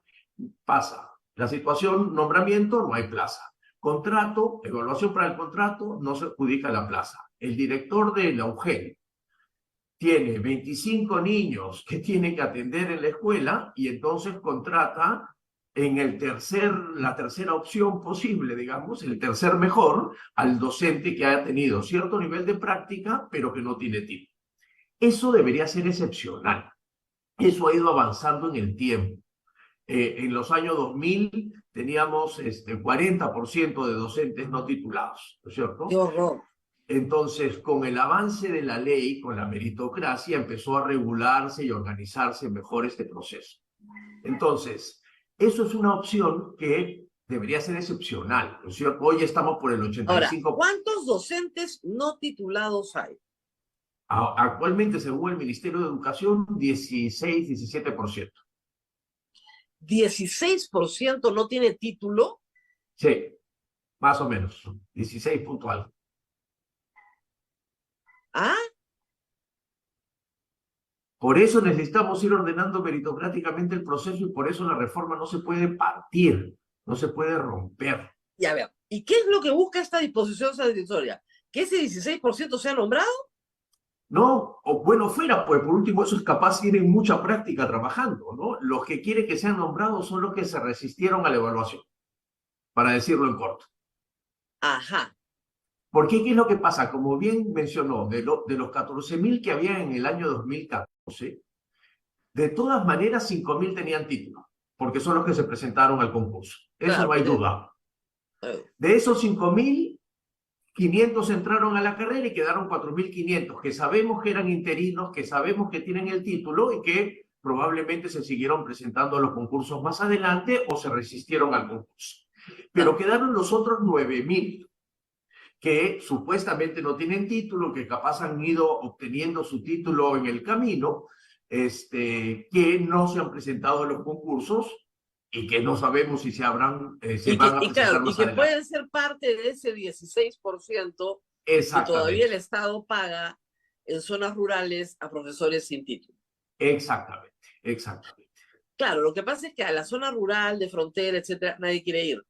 pasa. La situación, nombramiento, no hay plaza. Contrato, evaluación para el contrato, no se adjudica la plaza. El director de la UGEL tiene 25 niños que tiene que atender en la escuela y entonces contrata en la tercera opción posible, digamos, el tercer mejor, al docente que haya tenido cierto nivel de práctica, pero que no tiene título. Eso debería ser excepcional. Eso ha ido avanzando en el tiempo. En los años 2000 teníamos 40% de docentes no titulados, ¿no es cierto? ¡Qué horror! Entonces, con el avance de la ley, con la meritocracia, empezó a regularse y organizarse mejor este proceso. Entonces, eso es una opción que debería ser excepcional, ¿no es cierto? Hoy estamos por el 85%. Ahora, ¿cuántos docentes no titulados hay? Actualmente, según el Ministerio de Educación, 16, 17%. ¿16% no tiene título? Sí, más o menos, 16 puntual. ¿Ah? Por eso necesitamos ir ordenando meritocráticamente el proceso y por eso la reforma no se puede partir, no se puede romper. Y a ver, ¿y qué es lo que busca esta disposición transitoria? ¿Que ese 16% sea nombrado? No, o bueno, fuera, pues por último eso es capaz de ir en mucha práctica trabajando, ¿no? Los que quieren que sean nombrados son los que se resistieron a la evaluación, para decirlo en corto. Ajá. Porque ¿qué es lo que pasa? Como bien mencionó, de los 14.000 que había en el año 2014, de todas maneras 5.000 tenían título, porque son los que se presentaron al concurso. Eso Claro, no hay duda. De esos 5.000, 500 entraron a la carrera y quedaron 4.500, que sabemos que eran interinos, que sabemos que tienen el título y que probablemente se siguieron presentando a los concursos más adelante o se resistieron al concurso. Pero quedaron los otros 9.000, que supuestamente no tienen título, que capaz han ido obteniendo su título en el camino, que no se han presentado a los concursos y que no sabemos si se van a presentar Claro, más y que adelante. pueden ser parte de ese 16% que todavía el Estado paga en zonas rurales a profesores sin título. Exactamente, exactamente. Claro, lo que pasa es que a la zona rural, de frontera, etcétera, nadie quiere ir.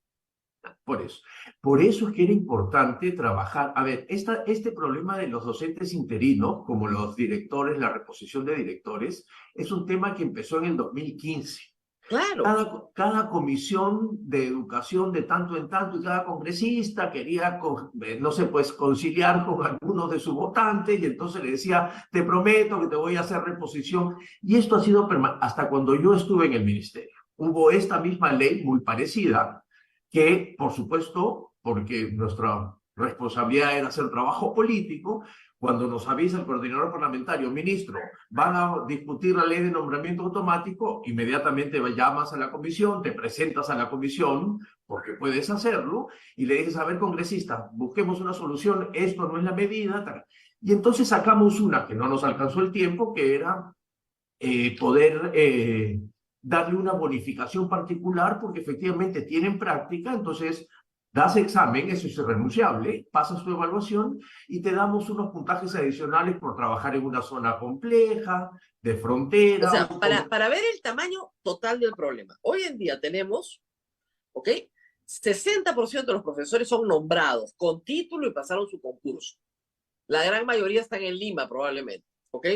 Por eso. Por eso es que era importante trabajar. A ver, este problema de los docentes interinos, como los directores, la reposición de directores, es un tema que empezó en el 2015. Claro. Cada comisión de educación de tanto en tanto y cada congresista quería, no sé, pues conciliar con algunos de sus votantes y entonces le decía, te prometo que te voy a hacer reposición. Y esto ha sido hasta cuando yo estuve en el ministerio. Hubo esta misma ley muy parecida que, por supuesto, porque nuestra responsabilidad era hacer trabajo político, cuando nos avisa el coordinador parlamentario, ministro, van a discutir la ley de nombramiento automático, inmediatamente llamas a la comisión, te presentas a la comisión, porque puedes hacerlo, y le dices, a ver, congresista, busquemos una solución, esto no es la medida, tal. Y entonces sacamos una que no nos alcanzó el tiempo, que era poder darle una bonificación particular, porque efectivamente tienen práctica, entonces das examen, eso es irrenunciable, pasas tu evaluación y te damos unos puntajes adicionales por trabajar en una zona compleja, de frontera. O sea, para ver el tamaño total del problema. Hoy en día tenemos, ¿ok? 60% de los profesores son nombrados con título y pasaron su concurso. La gran mayoría están en Lima, probablemente, ¿ok?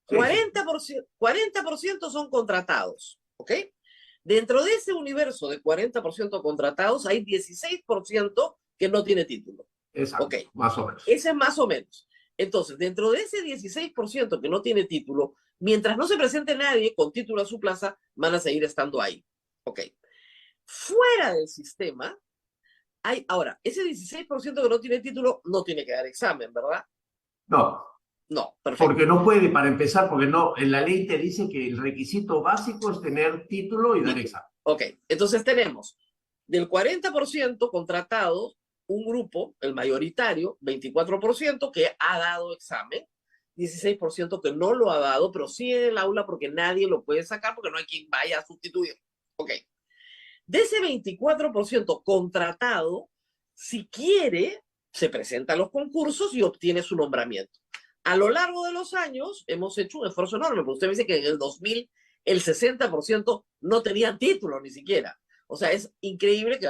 40% son contratados, ¿ok? Dentro de ese universo de 40% contratados, hay 16% que no tiene título. Exacto, okay. Más o menos. Ese es más o menos. Entonces, dentro de ese 16% que no tiene título, mientras no se presente nadie con título a su plaza, van a seguir estando ahí. Ok. Fuera del sistema, ahora, ese 16% que no tiene título no tiene que dar examen, ¿verdad? No. No, perfecto. Porque no puede, para empezar, porque no, en la ley te dice que el requisito básico es tener título y dar examen. Ok, entonces tenemos del 40% contratados, un grupo, el mayoritario, 24%, que ha dado examen, 16% que no lo ha dado, pero sí en el aula porque nadie lo puede sacar porque no hay quien vaya a sustituir. Ok. De ese 24% contratado, si quiere, se presenta a los concursos y obtiene su nombramiento. A lo largo de los años hemos hecho un esfuerzo enorme, porque usted me dice que en el 2000 el 60% no tenían título ni siquiera. O sea, es increíble que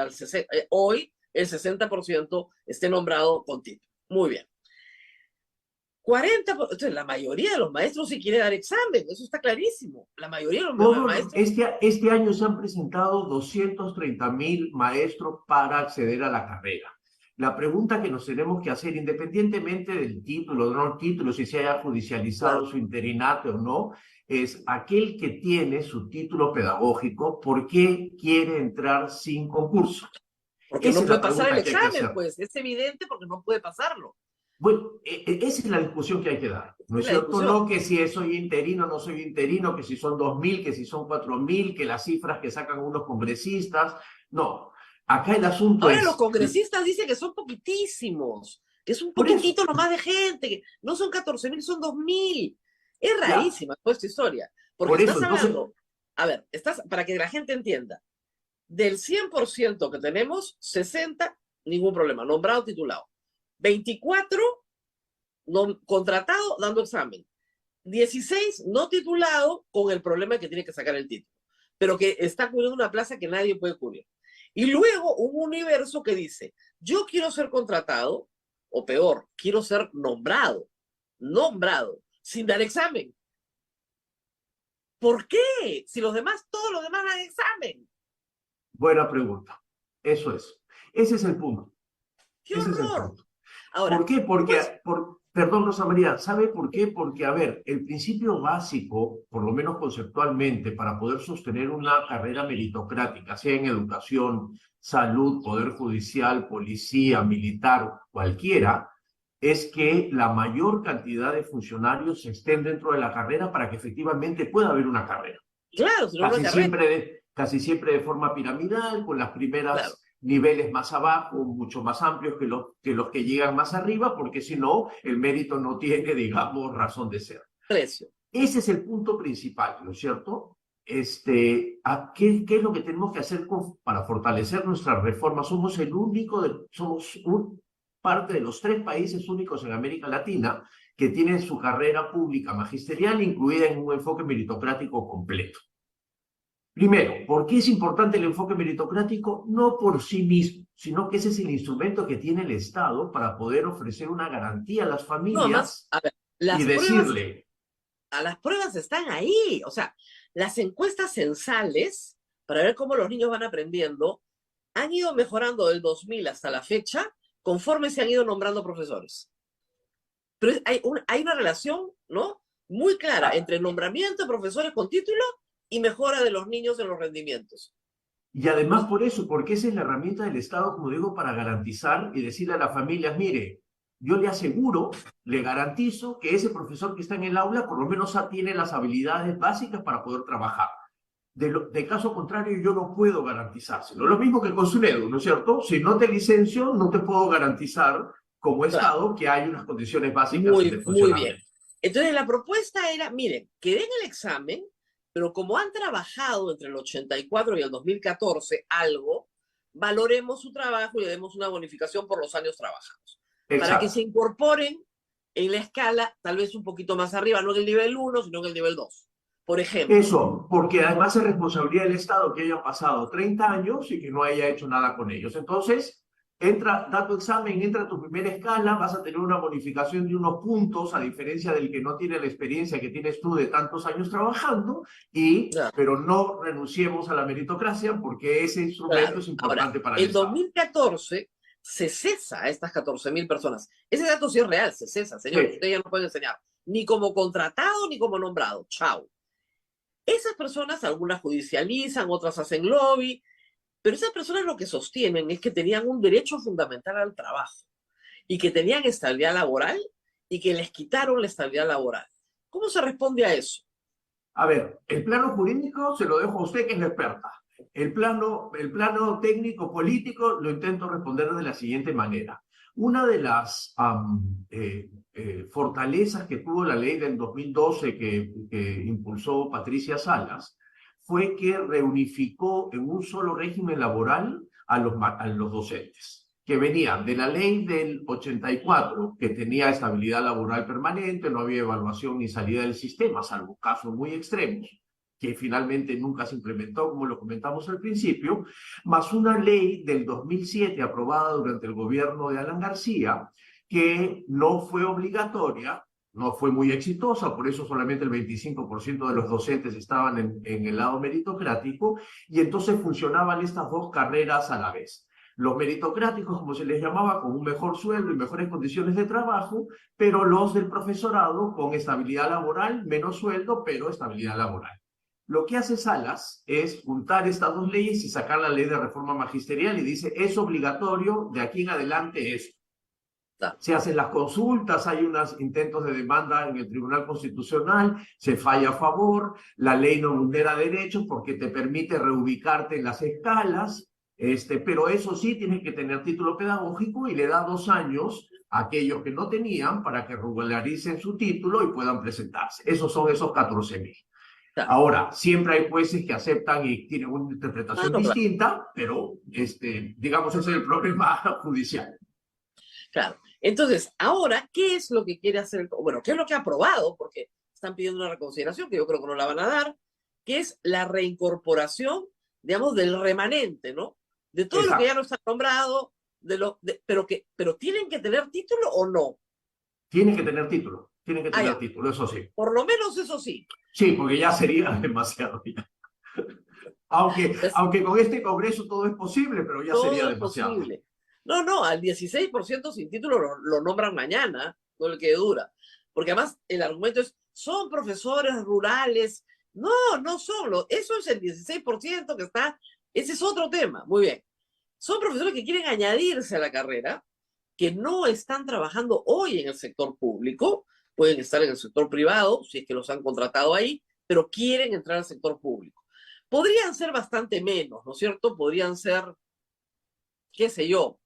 hoy el 60% esté nombrado con título. Muy bien. 40%, entonces la mayoría de los maestros sí quiere dar examen, eso está clarísimo. La mayoría de los maestros... Este año se han presentado 230.000 maestros para acceder a la carrera. La pregunta que nos tenemos que hacer, independientemente del título o no título, si se haya judicializado su interinato o no, es aquel que tiene su título pedagógico, ¿por qué quiere entrar sin concurso? Porque no puede pasar el examen, pues. Es evidente porque no puede pasarlo. Bueno, esa es la discusión que hay que dar. ¿No es cierto? No que si soy interino, no soy interino, que si son 2.000, que si son 4.000, que las cifras que sacan unos congresistas. No. Acá el asunto Ahora los congresistas dicen que son poquitísimos, que es un poquitito nomás de gente, que no son 14.000, son 2.000. Es rarísima toda esta historia. Porque estás hablando, a ver, para que la gente entienda, del 100% que tenemos, 60, ningún problema, nombrado, titulado. 24, contratado, dando examen. 16, no titulado, con el problema de que tiene que sacar el título, pero que está cubriendo una plaza que nadie puede cubrir. Y luego un universo que dice, yo quiero ser contratado, o peor, quiero ser nombrado, sin dar examen. ¿Por qué? Si todos los demás dan examen. Buena pregunta. Eso es. Ese es el punto. ¡Qué horror! Ahora, ¿por qué? Perdón, Rosa María, ¿sabe por qué? Porque, a ver, el principio básico, por lo menos conceptualmente, para poder sostener una carrera meritocrática, sea en educación, salud, poder judicial, policía, militar, cualquiera, es que la mayor cantidad de funcionarios estén dentro de la carrera para que efectivamente pueda haber una carrera. Claro, si no casi siempre de forma piramidal, con las primeras niveles más abajo, mucho más amplios que los que llegan más arriba, porque si no, el mérito no tiene, digamos, razón de ser. Precio. Ese es el punto principal, ¿no es cierto? ¿Qué es lo que tenemos que hacer para fortalecer nuestras reformas? Somos parte de los 3 países únicos en América Latina que tienen su carrera pública magisterial incluida en un enfoque meritocrático completo. Primero, ¿por qué es importante el enfoque meritocrático? No por sí mismo, sino que ese es el instrumento que tiene el Estado para poder ofrecer una garantía a las No, familias además, a ver, y decirle... las pruebas están ahí. O sea, las encuestas censales, para ver cómo los niños van aprendiendo, han ido mejorando del 2000 hasta la fecha conforme se han ido nombrando profesores. Pero hay una relación, ¿no?, muy clara entre nombramiento de profesores con título y mejora de los niños en los rendimientos. Y además por eso, porque esa es la herramienta del Estado, como digo, para garantizar y decirle a las familias, mire, yo le aseguro, le garantizo que ese profesor que está en el aula por lo menos tiene las habilidades básicas para poder trabajar. De caso contrario, yo no puedo garantizárselo. Lo mismo que con SUNEDU, ¿no es cierto? Si no te licencio, no te puedo garantizar como Estado que hay unas condiciones básicas de funcionamiento. Muy bien. Entonces la propuesta era, miren, que den el examen, pero como han trabajado entre el 84 y el 2014 algo, valoremos su trabajo y le demos una bonificación por los años trabajados. Exacto. Para que se incorporen en la escala, tal vez un poquito más arriba, no en el nivel 1, sino en el nivel 2, por ejemplo. Eso, porque además es responsabilidad del Estado que hayan pasado 30 años y que no haya hecho nada con ellos. Entonces, da tu examen, entra a tu primera escala, vas a tener una bonificación de unos puntos, a diferencia del que no tiene la experiencia que tienes tú de tantos años trabajando, pero no renunciemos a la meritocracia porque ese instrumento es importante para el Estado. En 2014 se cesa a estas 14.000 personas. Ese dato sí es real, se cesa, señores. Ustedes ya no pueden enseñar ni como contratado ni como nombrado. Chao. Esas personas, algunas judicializan, otras hacen lobby, pero esas personas lo que sostienen es que tenían un derecho fundamental al trabajo y que tenían estabilidad laboral y que les quitaron la estabilidad laboral. ¿Cómo se responde a eso? A ver, el plano jurídico se lo dejo a usted, que es la experta. El plano técnico-político lo intento responder de la siguiente manera. Una de las fortalezas que tuvo la ley del 2012 que impulsó Patricia Salas fue que reunificó en un solo régimen laboral a los docentes, que venían de la ley del 84, que tenía estabilidad laboral permanente, no había evaluación ni salida del sistema, salvo casos muy extremos, que finalmente nunca se implementó, como lo comentamos al principio, más una ley del 2007 aprobada durante el gobierno de Alan García, que no fue obligatoria, no fue muy exitosa, por eso solamente el 25% de los docentes estaban en el lado meritocrático, y entonces funcionaban estas dos carreras a la vez. Los meritocráticos, como se les llamaba, con un mejor sueldo y mejores condiciones de trabajo, pero los del profesorado con estabilidad laboral, menos sueldo, pero estabilidad laboral. Lo que hace Salas es juntar estas dos leyes y sacar la ley de reforma magisterial y dice, es obligatorio de aquí en adelante esto. Se hacen las consultas, hay unos intentos de demanda en el Tribunal Constitucional, se falla a favor, la ley no vulnera derechos porque te permite reubicarte en las escalas, pero eso sí, tienes que tener título pedagógico y le da 2 años a aquellos que no tenían para que regularicen su título y puedan presentarse. Esos son esos 14.000. Ahora, siempre hay jueces que aceptan y tienen una interpretación distinta, pero digamos ese es el problema judicial. Claro. Entonces, ahora, ¿qué es lo que quiere hacer? Bueno, ¿qué es lo que ha aprobado? Porque están pidiendo una reconsideración, que yo creo que no la van a dar, que es la reincorporación, digamos, del remanente, ¿no? De todo lo que ya no está nombrado, pero ¿tienen que tener título o no? Tienen que tener título, título, eso sí. Por lo menos eso sí. Sí, porque ya sería demasiado. Ya. Aunque con este Congreso todo es posible, pero ya sería demasiado. Posible. No, al 16% sin título lo nombran mañana, no le quede dura. Porque además el argumento es, son profesores rurales. No son. Eso es el 16% que está. Ese es otro tema. Muy bien. Son profesores que quieren añadirse a la carrera, que no están trabajando hoy en el sector público, pueden estar en el sector privado, si es que los han contratado ahí, pero quieren entrar al sector público. Podrían ser bastante menos, ¿no es cierto? Podrían ser qué sé yo,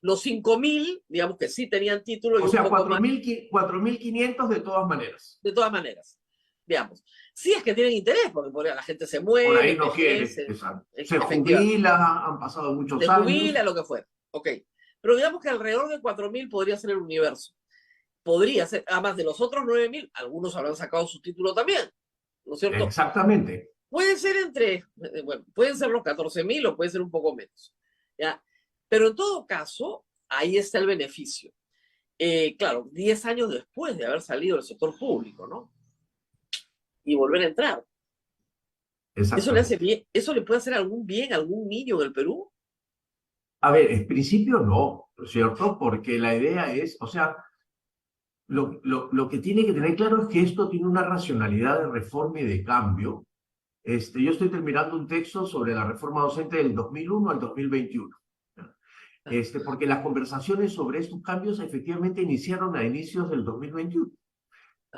los 5.000, digamos que sí tenían título y O un sea, poco más, 4.500 de todas maneras. de todas maneras, digamos. Si es que tienen interés, porque la gente se Por ahí muere, no quiere. envejece, Exacto. Se efectivamente, jubila, han pasado muchos se años. jubila, lo que fuera. Ok. Pero digamos que alrededor de 4.000 podría ser el universo. Podría ser, además de los otros 9.000, algunos habrán sacado su título también, ¿no es cierto? Exactamente. Puede ser bueno, pueden ser los 14.000 o puede ser un poco menos, ¿ya? Pero en todo caso, ahí está el beneficio. Claro, 10 años después de haber salido del sector público, ¿no? Y volver a entrar. ¿Eso le hace Exactamente. bien? ¿Eso le puede hacer algún bien a algún niño en el Perú? A ver, en principio no, ¿no es cierto? Porque la idea es, o sea, lo que tiene que tener claro es que esto tiene una racionalidad de reforma y de cambio. Yo estoy terminando un texto sobre la reforma docente del 2001 al 2021. Porque las conversaciones sobre estos cambios efectivamente iniciaron a inicios del 2021,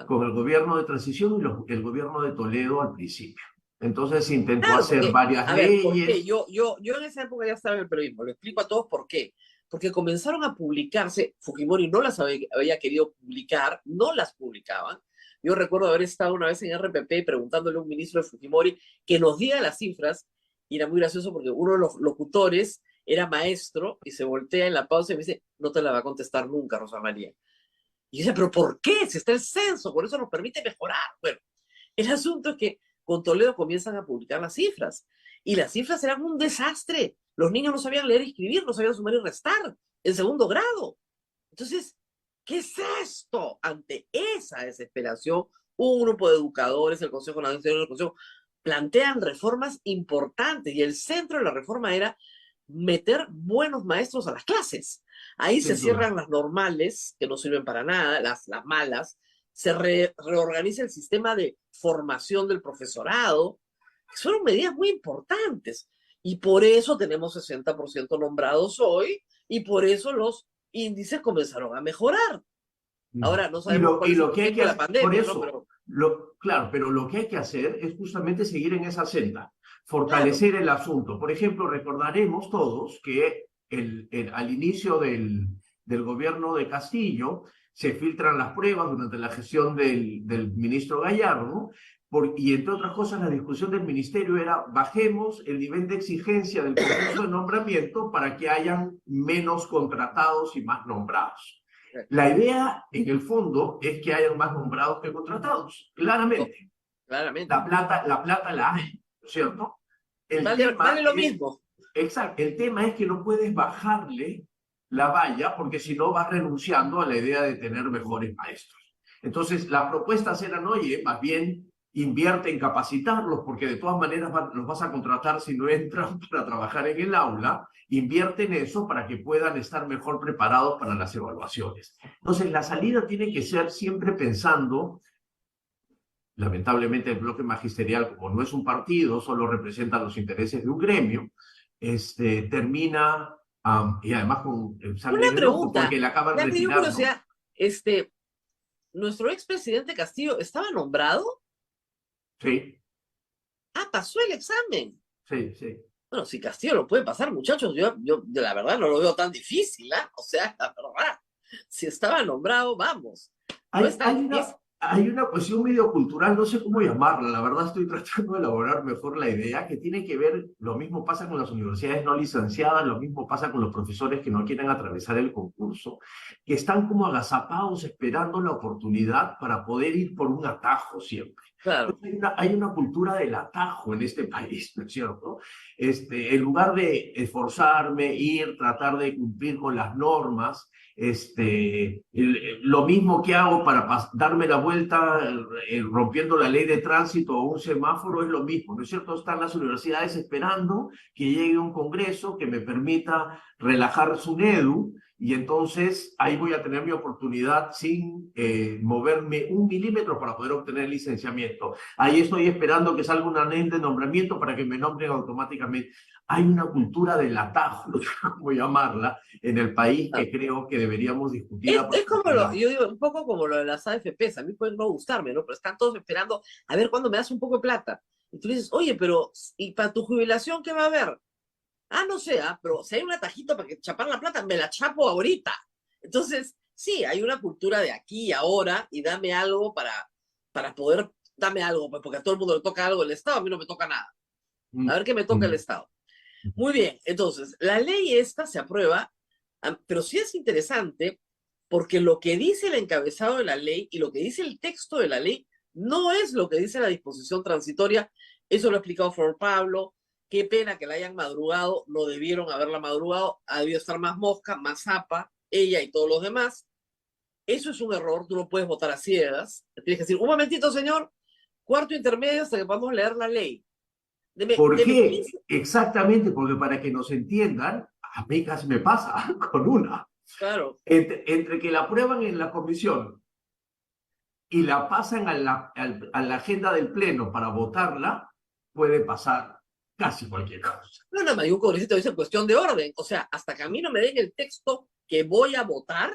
con el gobierno de transición y el gobierno de Toledo al principio. Entonces se intentó Claro, hacer porque, varias a ver, ¿por qué? leyes. Yo en esa época ya estaba en el periodismo, lo explico a todos por qué. Porque comenzaron a publicarse, Fujimori no las había querido publicar, no las publicaban. Yo recuerdo haber estado una vez en RPP preguntándole a un ministro de Fujimori que nos diera las cifras, y era muy gracioso porque uno de los locutores era maestro y se voltea en la pausa y me dice, no te la va a contestar nunca, Rosa María. Y yo decía, ¿pero por qué? Si está el censo, con eso nos permite mejorar. Bueno, el asunto es que con Toledo comienzan a publicar las cifras. Y las cifras eran un desastre. Los niños no sabían leer y escribir, no sabían sumar y restar en segundo grado. Entonces, ¿qué es esto? Ante esa desesperación, un grupo de educadores, el Consejo Nacional del Consejo, plantean reformas importantes. Y el centro de la reforma era meter buenos maestros a las clases. Ahí se Sin duda. cierran las normales, que no sirven para nada, las malas, se reorganiza el sistema de formación del profesorado, que fueron medidas muy importantes. Y por eso tenemos 60% nombrados hoy, y por eso los índices comenzaron a mejorar. Ahora no Y sabemos cuál es el lo que hay efecto que de la hacer, por pandemia, ¿no? eso, Pero claro, pero lo que hay que hacer es justamente seguir en esa senda, claro, fortalecer el asunto. Por ejemplo, recordaremos todos que al inicio del gobierno de Castillo se filtran las pruebas durante la gestión del ministro Gallardo, y entre otras cosas la discusión del ministerio era bajemos el nivel de exigencia del concurso de nombramiento para que hayan menos contratados y más nombrados. La idea, en el fondo, es que hayan más nombrados que contratados, no, claramente. claramente. La plata la hay, ¿no es cierto? El Vale tema lo es, mismo. exacto, el tema es que no puedes bajarle la valla porque si no vas renunciando a la idea de tener mejores maestros. Entonces, las propuestas eran, oye, más bien invierte en capacitarlos porque de todas maneras los vas a contratar si no entran para trabajar en el aula, invierte en eso para que puedan estar mejor preparados para las evaluaciones. Entonces, la salida tiene que ser siempre pensando, lamentablemente el bloque magisterial, como no es un partido, solo representa los intereses de un gremio, termina, y además con sangre Una en el ojo, pregunta, porque le acaban ya me dio retirando. curiosidad, nuestro expresidente Castillo, ¿estaba nombrado? Sí, Ah, pasó el examen. sí, sí. Bueno, si Castillo lo puede pasar, muchachos, yo de la verdad no lo veo tan difícil, ¿ah? O sea, la verdad, si estaba nombrado, vamos. No Hay, es tan hay una, difícil. hay una cuestión medio cultural, no sé cómo llamarla, la verdad estoy tratando de elaborar mejor la idea, que tiene que ver, lo mismo pasa con las universidades no licenciadas, lo mismo pasa con los profesores que no quieren atravesar el concurso, que están como agazapados esperando la oportunidad para poder ir por un atajo siempre. Claro. Hay una cultura del atajo en este país, ¿no es cierto? En lugar de esforzarme, ir, tratar de cumplir con las normas, lo mismo que hago para darme la vuelta rompiendo la ley de tránsito o un semáforo es lo mismo, ¿no es cierto? Están las universidades esperando que llegue un congreso que me permita relajar su NEDU y entonces ahí voy a tener mi oportunidad sin moverme 1 milímetro para poder obtener licenciamiento. Ahí estoy esperando que salga una ley de nombramiento para que me nombren automáticamente. Hay una cultura del atajo, no sé cómo llamarla, en el país que creo que deberíamos discutir a Es como profundidad. yo digo, un poco como lo de las AFPs, a mí pueden no gustarme, ¿no? Pero están todos esperando a ver cuándo me das un poco de plata. Y tú dices, oye, pero ¿y para tu jubilación qué va a haber? No sé, pero si hay un atajito para que chapar la plata, me la chapo ahorita. Entonces, sí, hay una cultura de aquí y ahora, y dame algo para poder, dame algo, pues, porque a todo el mundo le toca algo el Estado, a mí no me toca nada. A ver qué me toca el Estado. Muy bien, entonces, la ley esta se aprueba, pero sí es interesante porque lo que dice el encabezado de la ley y lo que dice el texto de la ley no es lo que dice la disposición transitoria. Eso lo ha explicado Flor Pablo. Qué pena que la hayan madrugado, no debieron haberla madrugado, ha debido estar más mosca, más zapa, ella y todos los demás. Eso es un error, tú no puedes votar a ciegas. Tienes que decir, un momentito, señor, cuarto intermedio hasta que podamos leer la ley. ¿Por qué? Exactamente, porque para que nos entiendan, a mí casi me pasa con una. Claro. Entre que la aprueban en la comisión y la pasan a la agenda del pleno para votarla, puede pasar casi cualquier cosa. No, hay un congresista dice cuestión de orden. O sea, hasta que a mí no me den el texto que voy a votar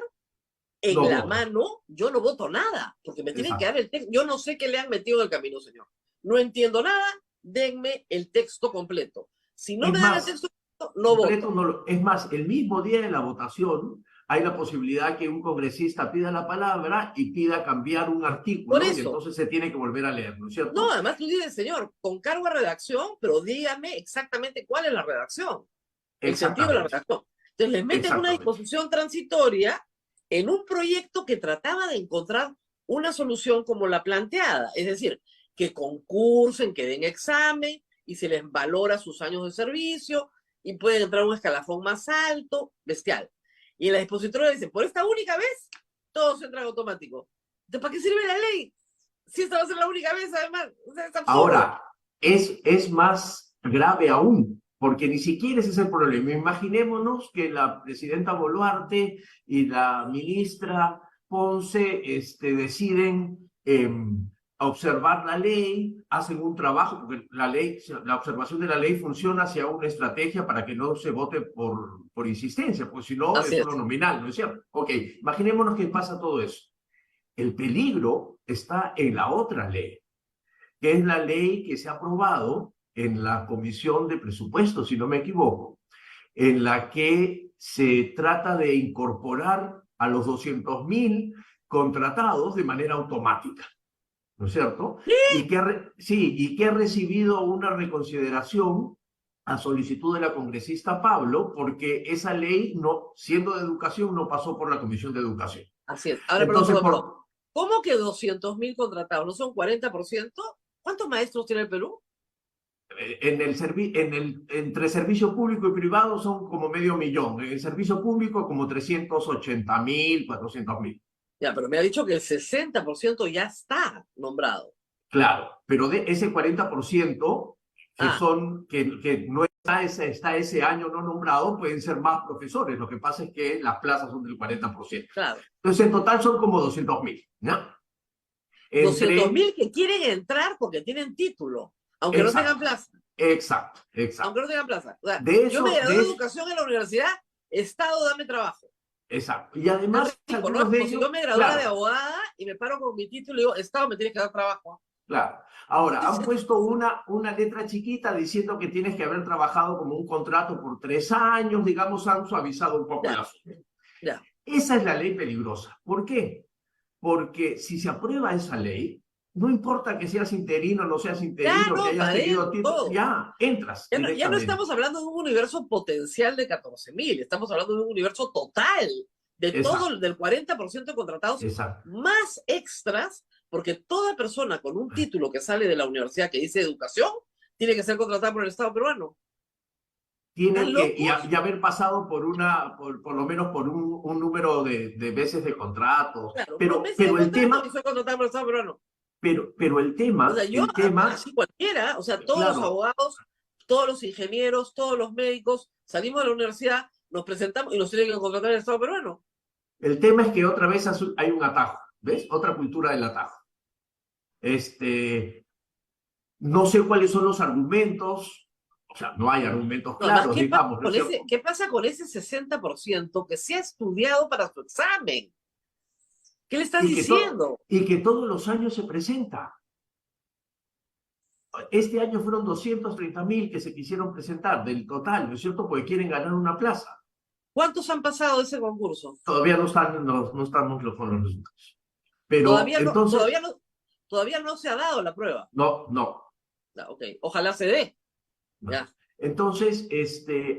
en No la voto. mano, yo no voto nada, porque me tienen Exacto. que dar el texto. Yo no sé qué le han metido en el camino, señor. No entiendo nada, denme el texto completo. Si no Es me dan el más, texto completo, no voto. es más, el mismo día de la votación hay la posibilidad que un congresista pida la palabra y pida cambiar un artículo Por y eso. entonces se tiene que volver a leer, ¿no es cierto? No, además tú dices, señor, con cargo a redacción, pero dígame exactamente cuál es la redacción, el sentido de la redacción. Entonces les meten una disposición transitoria en un proyecto que trataba de encontrar una solución como la planteada, es decir, que concursen, que den examen y se les valora sus años de servicio y pueden entrar a un escalafón más alto, bestial. Y en la dispositora dicen, por esta única vez, todos entran automático. Entonces, ¿para qué sirve la ley? Si esta va a ser la única vez, además. O sea, es absurdo. Ahora, es más grave aún, porque ni siquiera ese es el problema. Imaginémonos que la presidenta Boluarte y la ministra Ponce deciden observar la ley, hacen un trabajo, porque la observación de la ley funciona hacia una estrategia para que no se vote por insistencia, porque si no es solo nominal, ¿no es cierto? Ok, imaginémonos que pasa todo eso. El peligro está en la otra ley, que es la ley que se ha aprobado en la Comisión de Presupuestos, si no me equivoco, en la que se trata de incorporar a los 200.000 contratados de manera automática, ¿no es cierto? Y que ha recibido una reconsideración a solicitud de la congresista Pablo, porque esa ley, siendo de educación, no pasó por la Comisión de Educación. Así es. Ahora, entonces, ¿cómo que 200.000 contratados? ¿No son 40%? ¿Cuántos maestros tiene el Perú? Entre servicio público y privado son como 500.000. En el servicio público como 380.000, 400.000. Ya, pero me ha dicho que el 60% ya está nombrado. Claro, pero de ese 40% que no está ese año no nombrado, pueden ser más profesores. Lo que pasa es que las plazas son del 40%. Claro. Entonces, en total son como 200.000, ¿no? 200.000 que quieren entrar porque tienen título, aunque no tengan plaza. Exacto. Aunque no tengan plaza. O sea, yo me gradué de educación en la universidad, Estado, dame trabajo. Exacto. Y además, si yo me gradué de abogada y me paro con mi título y digo, Estado, me tienes que dar trabajo. Claro. Ahora, han puesto una letra chiquita diciendo que tienes que haber trabajado como un contrato por 3 años, digamos, han suavizado un poco el asunto. Esa es la ley peligrosa. ¿Por qué? Porque si se aprueba esa ley, no importa que seas interino o no seas interino, que hayas tenido título, ya entras. Ya no estamos hablando de un universo potencial de 14.000, estamos hablando de un universo total, de todo, del 40% de contratados, más extras, porque toda persona con un título que sale de la universidad que dice educación, tiene que ser contratada por el Estado peruano. Tienen que haber pasado por lo menos por un número de veces de contratos. Claro, pero el tema... soy contratado por el Estado peruano. Pero el tema... O sea, así cualquiera, o sea, todos los abogados, todos los ingenieros, todos los médicos, salimos de la universidad, nos presentamos y nos tienen que contratar el Estado peruano. El tema es que otra vez hay un atajo, ¿ves? Otra cultura del atajo. No sé cuáles son los argumentos, o sea, no hay argumentos claros, digamos. ¿Qué pasa con ese 60% que se ha estudiado para su examen? ¿Qué le estás diciendo? Y que todos los años se presenta. este año fueron 230.000 que se quisieron presentar del total, ¿no es cierto? Porque quieren ganar una plaza. ¿Cuántos han pasado ese concurso? Todavía no estamos con los resultados. Pero entonces... Todavía no se ha dado la prueba. No. Ok, ojalá se dé. No. Ya. Entonces,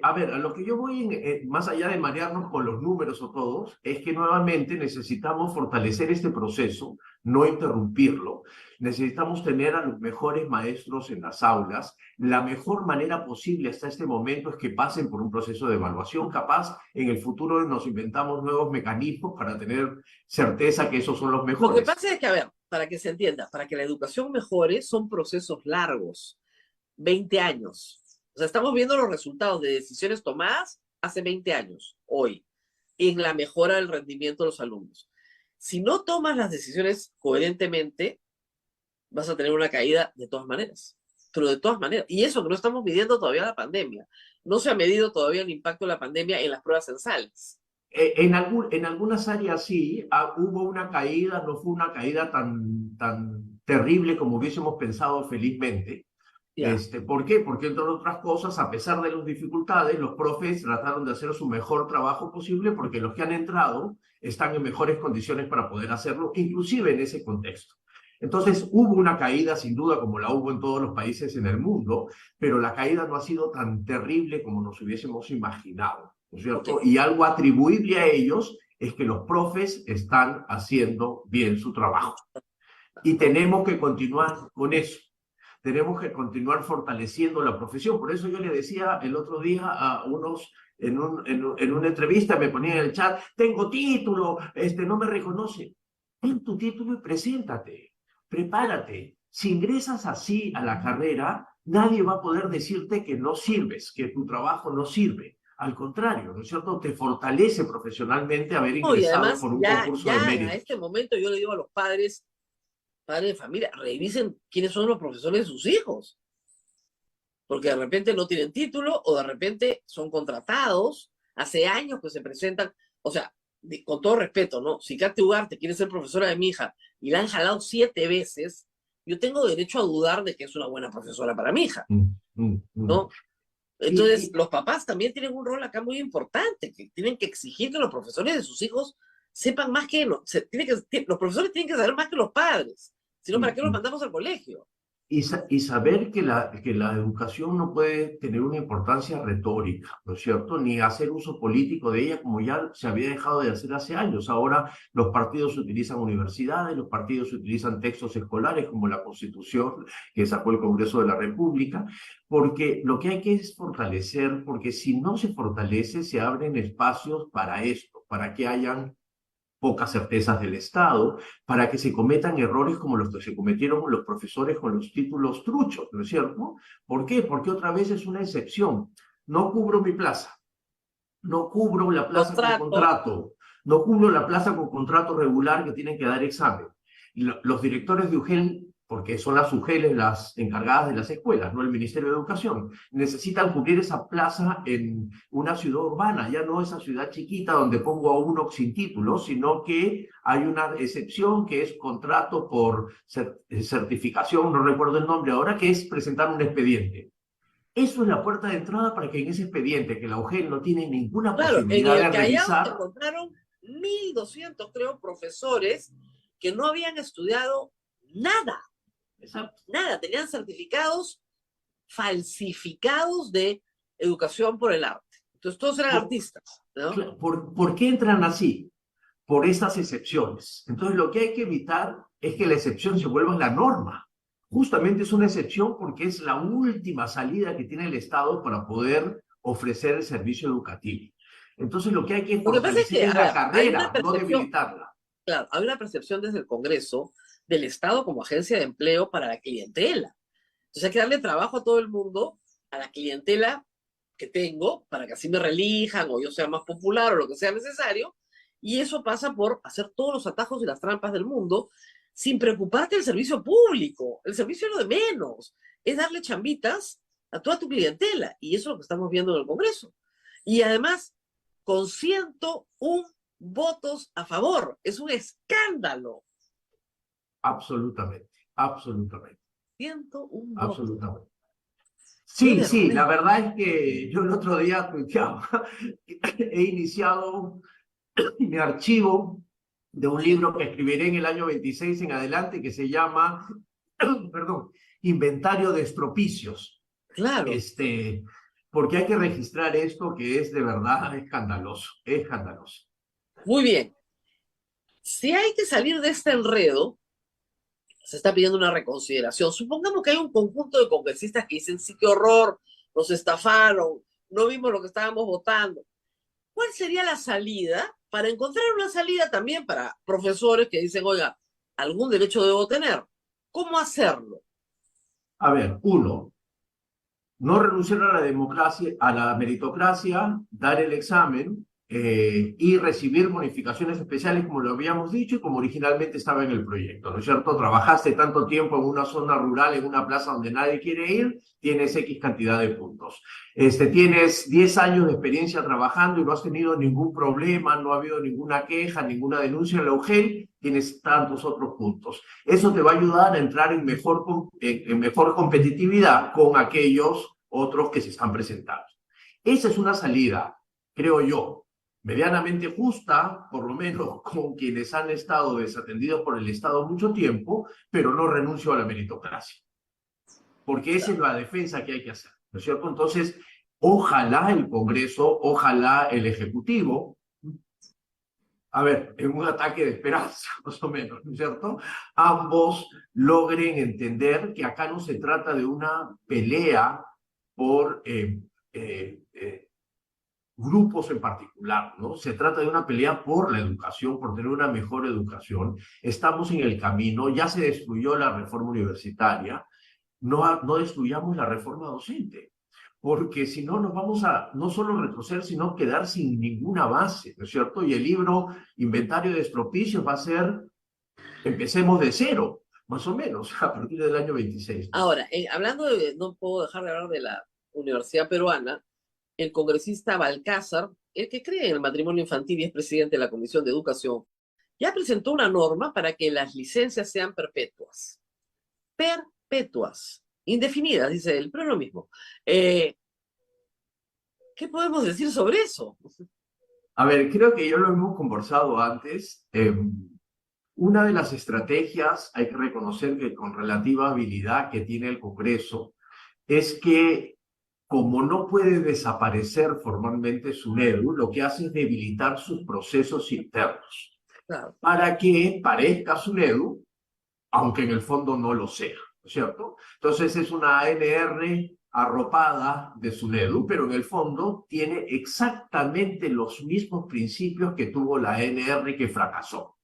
a ver, a lo que yo voy, más allá de marearnos con los números o todos, es que nuevamente necesitamos fortalecer este proceso, no interrumpirlo. Necesitamos tener a los mejores maestros en las aulas. La mejor manera posible hasta este momento es que pasen por un proceso de evaluación. Capaz, en el futuro nos inventamos nuevos mecanismos para tener certeza que esos son los mejores. Lo que pasa es que, a ver, para que se entienda, para que la educación mejore, son procesos largos, 20 años. O sea, estamos viendo los resultados de decisiones tomadas hace 20 años, hoy, en la mejora del rendimiento de los alumnos. Si no tomas las decisiones coherentemente, vas a tener una caída de todas maneras. Pero de todas maneras. Y eso que no estamos midiendo todavía la pandemia. No se ha medido todavía el impacto de la pandemia en las pruebas censales. En algunas áreas sí, hubo una caída, no fue una caída tan terrible como hubiésemos pensado, felizmente. ¿Por qué? Porque, entre otras cosas, a pesar de las dificultades, los profes trataron de hacer su mejor trabajo posible porque los que han entrado están en mejores condiciones para poder hacerlo, inclusive en ese contexto. Entonces, hubo una caída, sin duda, como la hubo en todos los países en el mundo, pero la caída no ha sido tan terrible como nos hubiésemos imaginado, ¿no es cierto? Y algo atribuible a ellos es que los profes están haciendo bien su trabajo. Y tenemos que continuar con eso. Tenemos que continuar fortaleciendo la profesión. Por eso yo le decía el otro día a unos, en una entrevista, me ponía en el chat, tengo título, no me reconoce. Ten tu título y preséntate, prepárate. Si ingresas así a la carrera, nadie va a poder decirte que no sirves, que tu trabajo no sirve. Al contrario, ¿no es cierto? Te fortalece profesionalmente haber ingresado además, por un concurso de mérito. A este momento yo le digo a los padres de familia, revisen quiénes son los profesores de sus hijos. Porque de repente no tienen título o de repente son contratados. Hace años que se presentan. O sea, con todo respeto, ¿no? Si Katy Ugarte quiere ser profesora de mi hija y la han jalado 7 veces, yo tengo derecho a dudar de que es una buena profesora para mi hija, ¿no? Entonces, los papás también tienen un rol acá muy importante, que tienen que exigir que los profesores de sus hijos sepan más que los profesores tienen que saber más que los padres, si no, ¿para qué los mandamos al colegio? Y saber que la educación no puede tener una importancia retórica, ¿no es cierto? Ni hacer uso político de ella como ya se había dejado de hacer hace años. Ahora los partidos utilizan universidades, los partidos utilizan textos escolares como la Constitución que sacó el Congreso de la República, porque lo que hay que es fortalecer, porque si no se fortalece, se abren espacios para esto, para que hayan pocas certezas del Estado, para que se cometan errores como los que se cometieron con los profesores con los títulos truchos, ¿no es cierto? ¿Por qué? Porque otra vez es una excepción. No cubro mi plaza, no cubro la plaza con contrato, no cubro la plaza con contrato regular que tienen que dar examen. Los directores de UGEL, porque son las UGELes las encargadas de las escuelas, no el Ministerio de Educación, necesitan cubrir esa plaza en una ciudad urbana, ya no esa ciudad chiquita donde pongo a uno sin título, sino que hay una excepción que es contrato por certificación, no recuerdo el nombre ahora, que es presentar un expediente. Eso es la puerta de entrada para que en ese expediente, que la UGEL no tiene ninguna posibilidad de revisar... encontraron 1.200, creo, profesores que no habían estudiado nada. Exacto. Nada, tenían certificados falsificados de educación por el arte. Entonces todos eran artistas, ¿no? ¿Por qué entran así? Por esas excepciones. Entonces lo que hay que evitar es que la excepción se vuelva la norma. Justamente es una excepción porque es la última salida que tiene el Estado para poder ofrecer el servicio educativo. Entonces lo que hay que fortalecer es la carrera, no debilitarla. Claro, hay una percepción desde el Congreso del Estado como agencia de empleo para la clientela. Entonces hay que darle trabajo a todo el mundo, a la clientela que tengo, para que así me reelijan o yo sea más popular o lo que sea necesario, y eso pasa por hacer todos los atajos y las trampas del mundo sin preocuparte del servicio público. El servicio es lo de menos, es darle chambitas a toda tu clientela, y eso es lo que estamos viendo en el Congreso. Y además, con 101 votos a favor, es un escándalo. Absolutamente, absolutamente. 101 votos. Absolutamente. Qué Sí, sí, la berrinche. verdad es que yo el otro día tuiteaba, he iniciado mi archivo de un libro que escribiré en el año 26 en adelante que se llama, perdón, Inventario de Estropicios. Claro. Porque hay que registrar esto que es de verdad escandaloso, escandaloso. Muy bien. Si hay que salir de este enredo, se está pidiendo una reconsideración. Supongamos que hay un conjunto de congresistas que dicen, sí, qué horror, nos estafaron, no vimos lo que estábamos votando. ¿Cuál sería la salida para encontrar una salida también para profesores que dicen, oiga, algún derecho debo tener? ¿Cómo hacerlo? A ver, uno, no renunciar a la democracia, a la meritocracia, dar el examen y recibir bonificaciones especiales, como lo habíamos dicho y como originalmente estaba en el proyecto, ¿no es cierto? Trabajaste tanto tiempo en una zona rural, en una plaza donde nadie quiere ir, tienes X cantidad de puntos. Tienes 10 años de experiencia trabajando y no has tenido ningún problema, no ha habido ninguna queja, ninguna denuncia en la UGEL, tienes tantos otros puntos. Eso te va a ayudar a entrar en mejor competitividad con aquellos otros que se están presentando. Esa es una salida, creo yo, medianamente justa, por lo menos con quienes han estado desatendidos por el Estado mucho tiempo, pero no renuncio a la meritocracia. Porque esa es la defensa que hay que hacer, ¿no es cierto? Entonces, ojalá el Congreso, ojalá el Ejecutivo, a ver, en un ataque de esperanza, más o menos, ¿no es cierto? Ambos logren entender que acá no se trata de una pelea por grupos en particular, ¿no? Se trata de una pelea por la educación, por tener una mejor educación. Estamos en el camino, ya se destruyó la reforma universitaria, no destruyamos la reforma docente, porque si no nos vamos a no solo retroceder, sino quedar sin ninguna base, ¿no es cierto? Y el libro Inventario de Estropicios va a ser, empecemos de cero, más o menos, a partir del año 26. Ahora, hablando de, no puedo dejar de hablar de la Universidad Peruana, el congresista Balcázar, el que cree en el matrimonio infantil y es presidente de la Comisión de Educación, ya presentó una norma para que las licencias sean perpetuas. Perpetuas. Indefinidas, dice él, pero es lo mismo. ¿Qué podemos decir sobre eso? A ver, creo que ya lo hemos conversado antes. Una de las estrategias, hay que reconocer que con relativa habilidad que tiene el Congreso, es que como no puede desaparecer formalmente SUNEDU, lo que hace es debilitar sus procesos internos, Claro. para que parezca SUNEDU, aunque en el fondo no lo sea, ¿no es cierto? Entonces es una ANR arropada de SUNEDU, pero en el fondo tiene exactamente los mismos principios que tuvo la ANR que fracasó.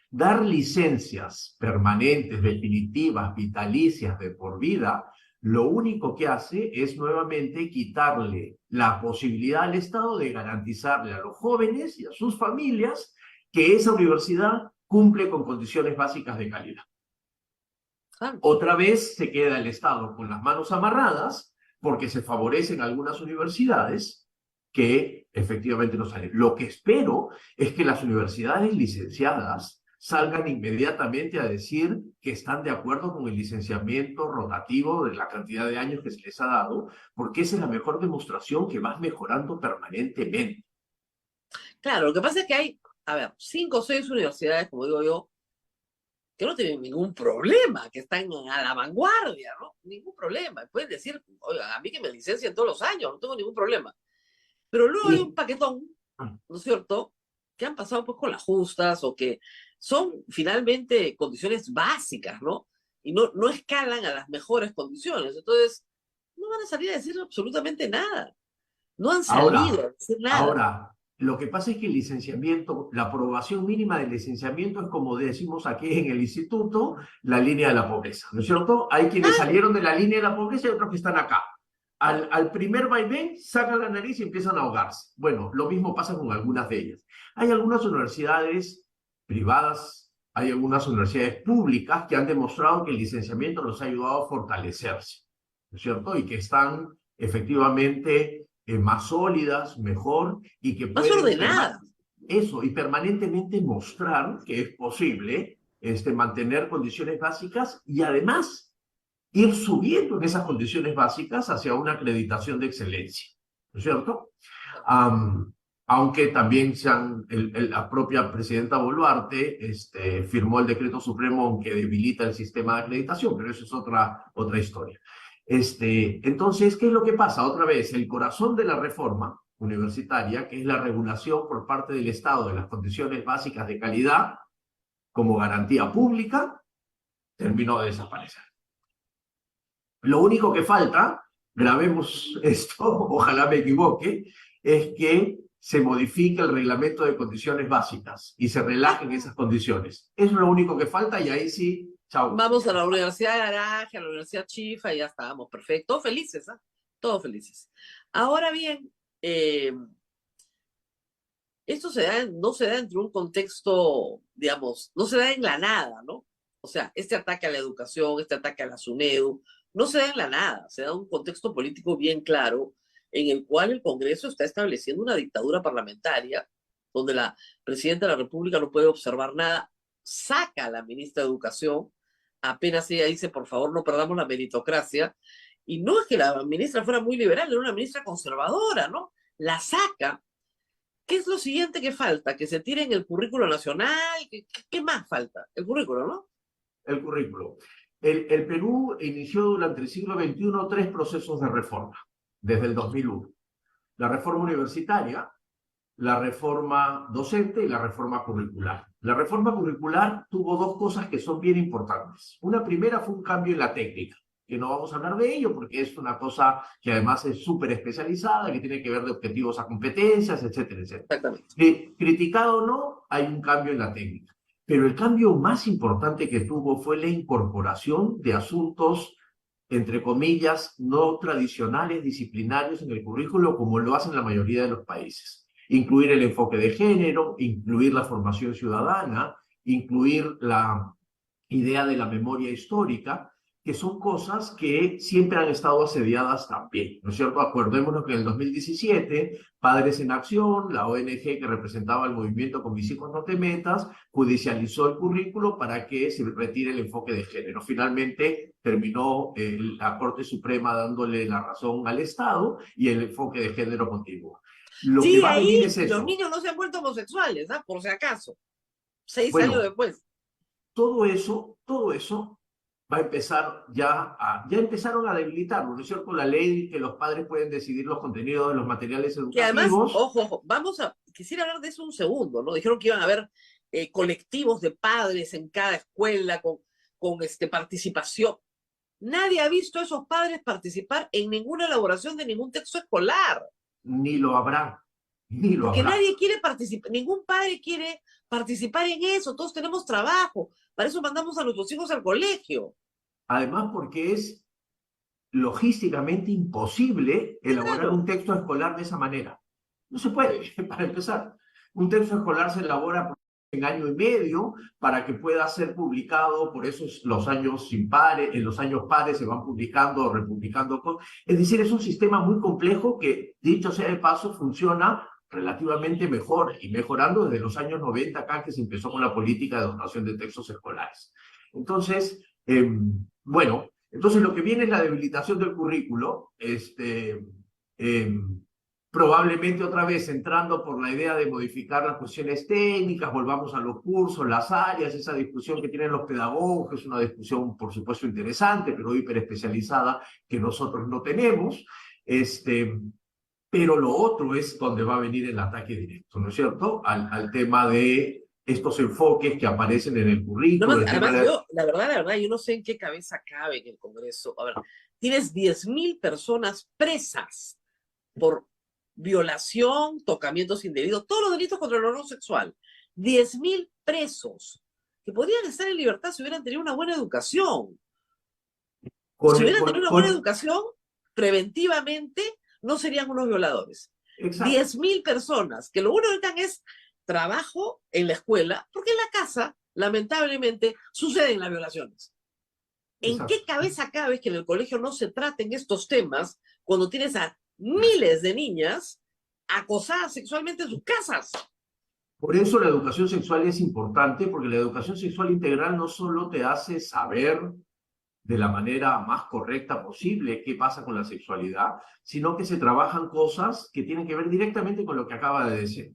Dar licencias permanentes, definitivas, vitalicias, de por vida, lo único que hace es nuevamente quitarle la posibilidad al Estado de garantizarle a los jóvenes y a sus familias que esa universidad cumple con condiciones básicas de calidad. Otra vez se queda el Estado con las manos amarradas porque se favorecen algunas universidades que efectivamente no salen. Lo que espero es que las universidades licenciadas salgan inmediatamente a decir que están de acuerdo con el licenciamiento rotativo de la cantidad de años que se les ha dado, porque esa es la mejor demostración que vas mejorando permanentemente. Claro, lo que pasa es que hay, a ver, 5 o 6 universidades, como digo yo, que no tienen ningún problema, que están a la vanguardia, ¿no? Ningún problema. Pueden decir, oiga, a mí que me licencien todos los años, no tengo ningún problema. Pero luego hay un paquetón, ¿no es cierto?, que han pasado pues con las justas o que son finalmente condiciones básicas, ¿no? Y no escalan a las mejores condiciones. Entonces, no van a salir a decir absolutamente nada. No han salido a decir nada. Ahora, lo que pasa es que el licenciamiento, la aprobación mínima del licenciamiento es como decimos aquí en el instituto, la línea de la pobreza, ¿no es cierto? Hay quienes salieron de la línea de la pobreza y otros que están acá. Al primer vaivén, sacan la nariz y empiezan a ahogarse. Bueno, lo mismo pasa con algunas de ellas. Hay algunas universidades privadas, hay algunas universidades públicas que han demostrado que el licenciamiento los ha ayudado a fortalecerse, ¿no es cierto? Y que están efectivamente más sólidas, mejor, y que más pueden ordenadas. Eso, y permanentemente mostrar que es posible mantener condiciones básicas y además ir subiendo en esas condiciones básicas hacia una acreditación de excelencia, ¿no es cierto? Aunque también la propia presidenta Boluarte firmó el decreto supremo que debilita el sistema de acreditación, pero eso es otra historia. Entonces, ¿qué es lo que pasa? Otra vez, el corazón de la reforma universitaria, que es la regulación por parte del Estado de las condiciones básicas de calidad como garantía pública, terminó de desaparecer. Lo único que falta, grabemos esto, ojalá me equivoque, es que se modifique el reglamento de condiciones básicas y se relajen esas condiciones. Eso es lo único que falta y ahí sí, chao. Vamos a la Universidad de Garaje, a la Universidad Chifa y ya estábamos, perfecto. Todos felices, ¿ah? Todos felices. Ahora bien, esto no se da entre un contexto, digamos, no se da en la nada, ¿no? O sea, este ataque a la educación, este ataque a la SUNEDU, no se da en la nada, se da un contexto político bien claro en el cual el Congreso está estableciendo una dictadura parlamentaria donde la presidenta de la República no puede observar nada, saca a la ministra de Educación, apenas ella dice, por favor, no perdamos la meritocracia, y no es que la ministra fuera muy liberal, era una ministra conservadora, ¿no? La saca. ¿Qué es lo siguiente que falta? ¿Que se tire en el currículo nacional? ¿Qué más falta? El currículo, ¿no? El currículo. El Perú inició durante el siglo XXI 3 procesos de reforma, desde el 2001. La reforma universitaria, la reforma docente y la reforma curricular. La reforma curricular tuvo 2 cosas que son bien importantes. Una primera fue un cambio en la técnica, que no vamos a hablar de ello porque es una cosa que además es súper especializada, que tiene que ver de objetivos a competencias, etcétera, etcétera. Exactamente. Criticado o no, hay un cambio en la técnica. Pero el cambio más importante que tuvo fue la incorporación de asuntos, entre comillas, no tradicionales, disciplinarios en el currículo, como lo hacen la mayoría de los países. Incluir el enfoque de género, incluir la formación ciudadana, incluir la idea de la memoria histórica, que son cosas que siempre han estado asediadas también, ¿no es cierto? Acordémonos que en el 2017, Padres en Acción, la ONG que representaba el movimiento Con mis hijos no te metas, judicializó el currículo para que se retire el enfoque de género. Finalmente terminó la Corte Suprema dándole la razón al Estado y el enfoque de género continúa. Lo sí, que va a ahí venir es eso. los niños no se han vuelto homosexuales, ¿ah? Por si acaso. 6 Bueno, años después. Todo eso va a empezar ya empezaron a debilitarlo, ¿no es cierto? La ley que los padres pueden decidir los contenidos de los materiales educativos. Que además, ojo, quisiera hablar de eso un segundo, ¿no? Dijeron que iban a haber colectivos de padres en cada escuela con participación. Nadie ha visto a esos padres participar en ninguna elaboración de ningún texto escolar. Ni lo habrá. Porque nadie quiere participar, ningún padre quiere participar en eso, todos tenemos trabajo, para eso mandamos a nuestros hijos al colegio. Además, porque es logísticamente imposible elaborar un texto escolar de esa manera. No se puede, para empezar. Un texto escolar se elabora en año y medio para que pueda ser publicado, por eso los años impares, en los años pares se van publicando o republicando. Es decir, es un sistema muy complejo que, dicho sea de paso, funciona relativamente mejor y mejorando desde los años 90 acá que se empezó con la política de dotación de textos escolares. Entonces, bueno, entonces lo que viene es la debilitación del currículo, probablemente otra vez entrando por la idea de modificar las cuestiones técnicas, volvamos a los cursos, las áreas, esa discusión que tienen los pedagogos, es una discusión por supuesto interesante, pero hiperespecializada que nosotros no tenemos, pero lo otro es donde va a venir el ataque directo, ¿no es cierto? Al tema de estos enfoques que aparecen en el currículo. Además, la verdad, yo no sé en qué cabeza cabe en el Congreso. A ver, tienes 10.000 personas presas por violación, tocamientos indebidos, todos los delitos contra el honor sexual. 10.000 presos que podrían estar en libertad si hubieran tenido una buena educación. Si hubieran tenido una buena educación, preventivamente, no serían unos violadores. 10.000 personas que lo único que necesitan es trabajo en la escuela, porque en la casa, lamentablemente, suceden las violaciones. ¿En qué cabeza cabe que en el colegio no se traten estos temas cuando tienes a miles de niñas acosadas sexualmente en sus casas? Por eso la educación sexual es importante, porque la educación sexual integral no solo te hace saber de la manera más correcta posible qué pasa con la sexualidad, sino que se trabajan cosas que tienen que ver directamente con lo que acaba de decir,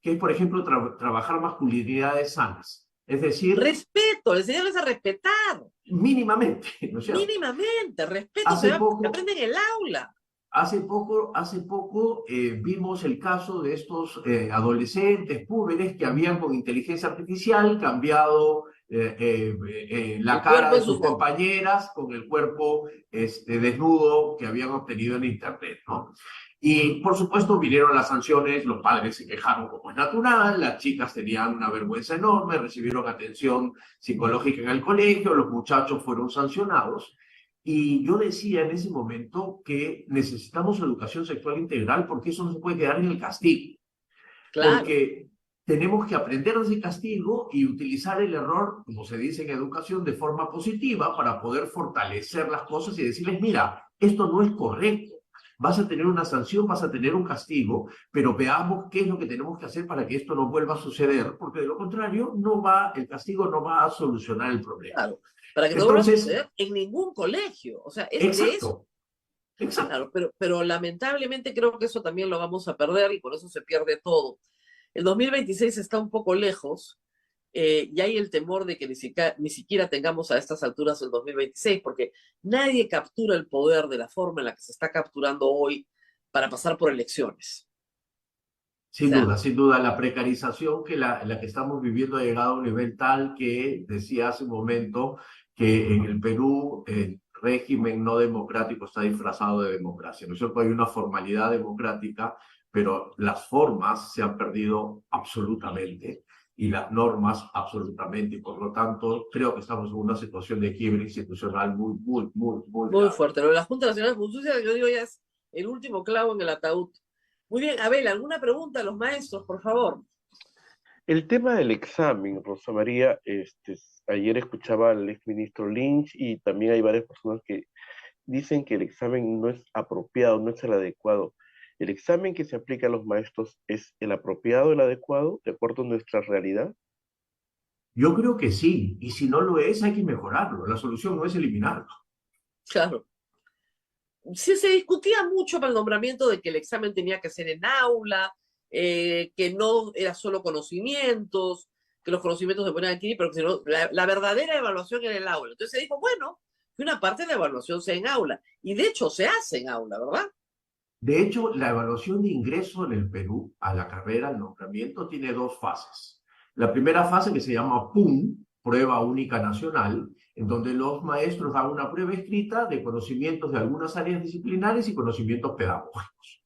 que es, por ejemplo, trabajar masculinidades sanas. Es decir, respeto, enseñarles a respetar. mínimamente, ¿no es cierto? Mínimamente, respeto se aprende en el aula. Hace poco vimos el caso de estos adolescentes púberes que habían con inteligencia artificial cambiado la cara de sus compañeras con el cuerpo desnudo que habían obtenido en internet, ¿no? Y por supuesto vinieron las sanciones, los padres se quejaron como es natural, las chicas tenían una vergüenza enorme, recibieron atención psicológica en el colegio, los muchachos fueron sancionados. Y yo decía en ese momento que necesitamos educación sexual integral porque eso no se puede quedar en el castigo. Claro. Porque tenemos que aprender de ese castigo y utilizar el error, como se dice en educación, de forma positiva para poder fortalecer las cosas y decirles, mira, esto no es correcto. Vas a tener una sanción, vas a tener un castigo, pero veamos qué es lo que tenemos que hacer para que esto no vuelva a suceder, porque de lo contrario el castigo no va a solucionar el problema. Claro. Para que no vuelva a suceder en ningún colegio. O sea, exacto. Claro, pero lamentablemente creo que eso también lo vamos a perder y por eso se pierde todo. El 2026 está un poco lejos y hay el temor de que ni siquiera tengamos a estas alturas el 2026, porque nadie captura el poder de la forma en la que se está capturando hoy para pasar por elecciones. Sin duda, la precarización que la que estamos viviendo ha llegado a un nivel tal que decía hace un momento que en el Perú el régimen no democrático está disfrazado de democracia. ¿No es cierto? Hay una formalidad democrática, pero las formas se han perdido absolutamente y las normas absolutamente. Y por lo tanto, creo que estamos en una situación de quiebre institucional muy fuerte. Lo de la Junta Nacional de Justicia, yo digo, ya es el último clavo en el ataúd. Muy bien, Abel, ¿alguna pregunta a los maestros, por favor? El tema del examen, Rosa María, ayer escuchaba al exministro Lynch y también hay varias personas que dicen que el examen no es apropiado, no es el adecuado. ¿El examen que se aplica a los maestros es el apropiado, el adecuado, de acuerdo a nuestra realidad? Yo creo que sí, y si no lo es, hay que mejorarlo. La solución no es eliminarlo. Claro. Sí, se discutía mucho para el nombramiento de que el examen tenía que ser en aula, que no era solo conocimientos, que los conocimientos se ponían aquí, pero que la verdadera evaluación era en el aula. Entonces se dijo, bueno, que una parte de la evaluación sea en aula. Y de hecho se hace en aula, ¿verdad? De hecho, la evaluación de ingreso en el Perú a la carrera, al nombramiento, tiene dos fases. La primera fase que se llama PUN, Prueba Única Nacional, en donde los maestros dan una prueba escrita de conocimientos de algunas áreas disciplinares y conocimientos pedagógicos.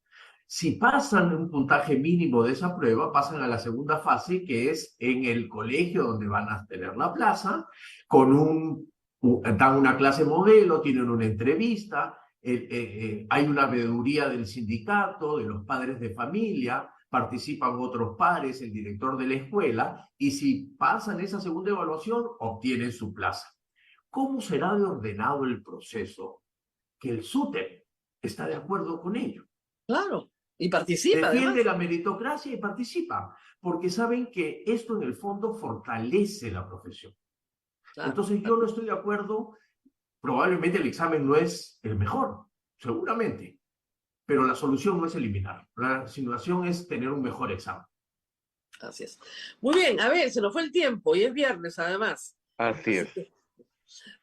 Si pasan un puntaje mínimo de esa prueba, pasan a la segunda fase, que es en el colegio donde van a tener la plaza, dan una clase modelo, tienen una entrevista, hay una veeduría del sindicato, de los padres de familia, participan otros pares, el director de la escuela, y si pasan esa segunda evaluación, obtienen su plaza. ¿Cómo será de ordenado el proceso? Que el SUTEP está de acuerdo con ello. Claro, y participa. Defiende la meritocracia y participa, porque saben que esto en el fondo fortalece la profesión. Claro. Entonces yo no estoy de acuerdo, probablemente el examen no es el mejor, seguramente, pero la solución no es eliminarlo. La solución es tener un mejor examen. Así es. Muy bien, a ver, se nos fue el tiempo y es viernes además. Así es.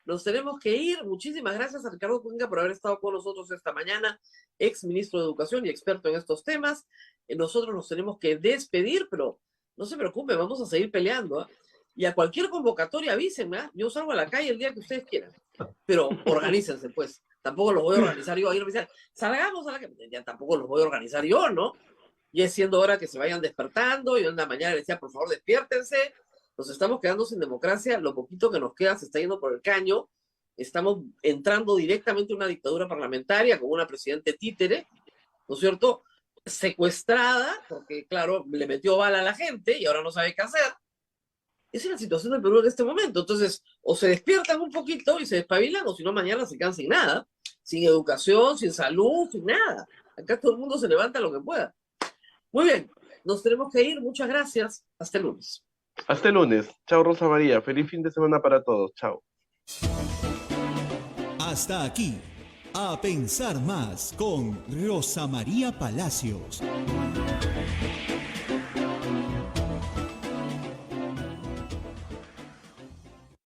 Nos tenemos que ir. Muchísimas gracias a Ricardo Cuenca por haber estado con nosotros esta mañana, ex ministro de Educación y experto en estos temas. Nosotros nos tenemos que despedir, pero no se preocupe, vamos a seguir peleando. Y a cualquier convocatoria avísenme, yo salgo a la calle el día que ustedes quieran. Pero organícense, pues. Tampoco los voy a organizar yo. Salgamos a la calle. Ya tampoco los voy a organizar yo, ¿no? Y es siendo hora que se vayan despertando. Yo en la mañana les decía, por favor, despiértense. Nos estamos quedando sin democracia. Lo poquito que nos queda se está yendo por el caño. Estamos entrando directamente en una dictadura parlamentaria con una presidente títere, ¿no es cierto? Secuestrada, porque, claro, le metió bala a la gente y ahora no sabe qué hacer. Esa es la situación del Perú en este momento. Entonces, o se despiertan un poquito y se despabilan, o si no, mañana se quedan sin nada. Sin educación, sin salud, sin nada. Acá todo el mundo se levanta lo que pueda. Muy bien, nos tenemos que ir. Muchas gracias. Hasta el lunes. Hasta el lunes. Chao, Rosa María. Feliz fin de semana para todos. Chao. Hasta aquí, A Pensar Más con Rosa María Palacios.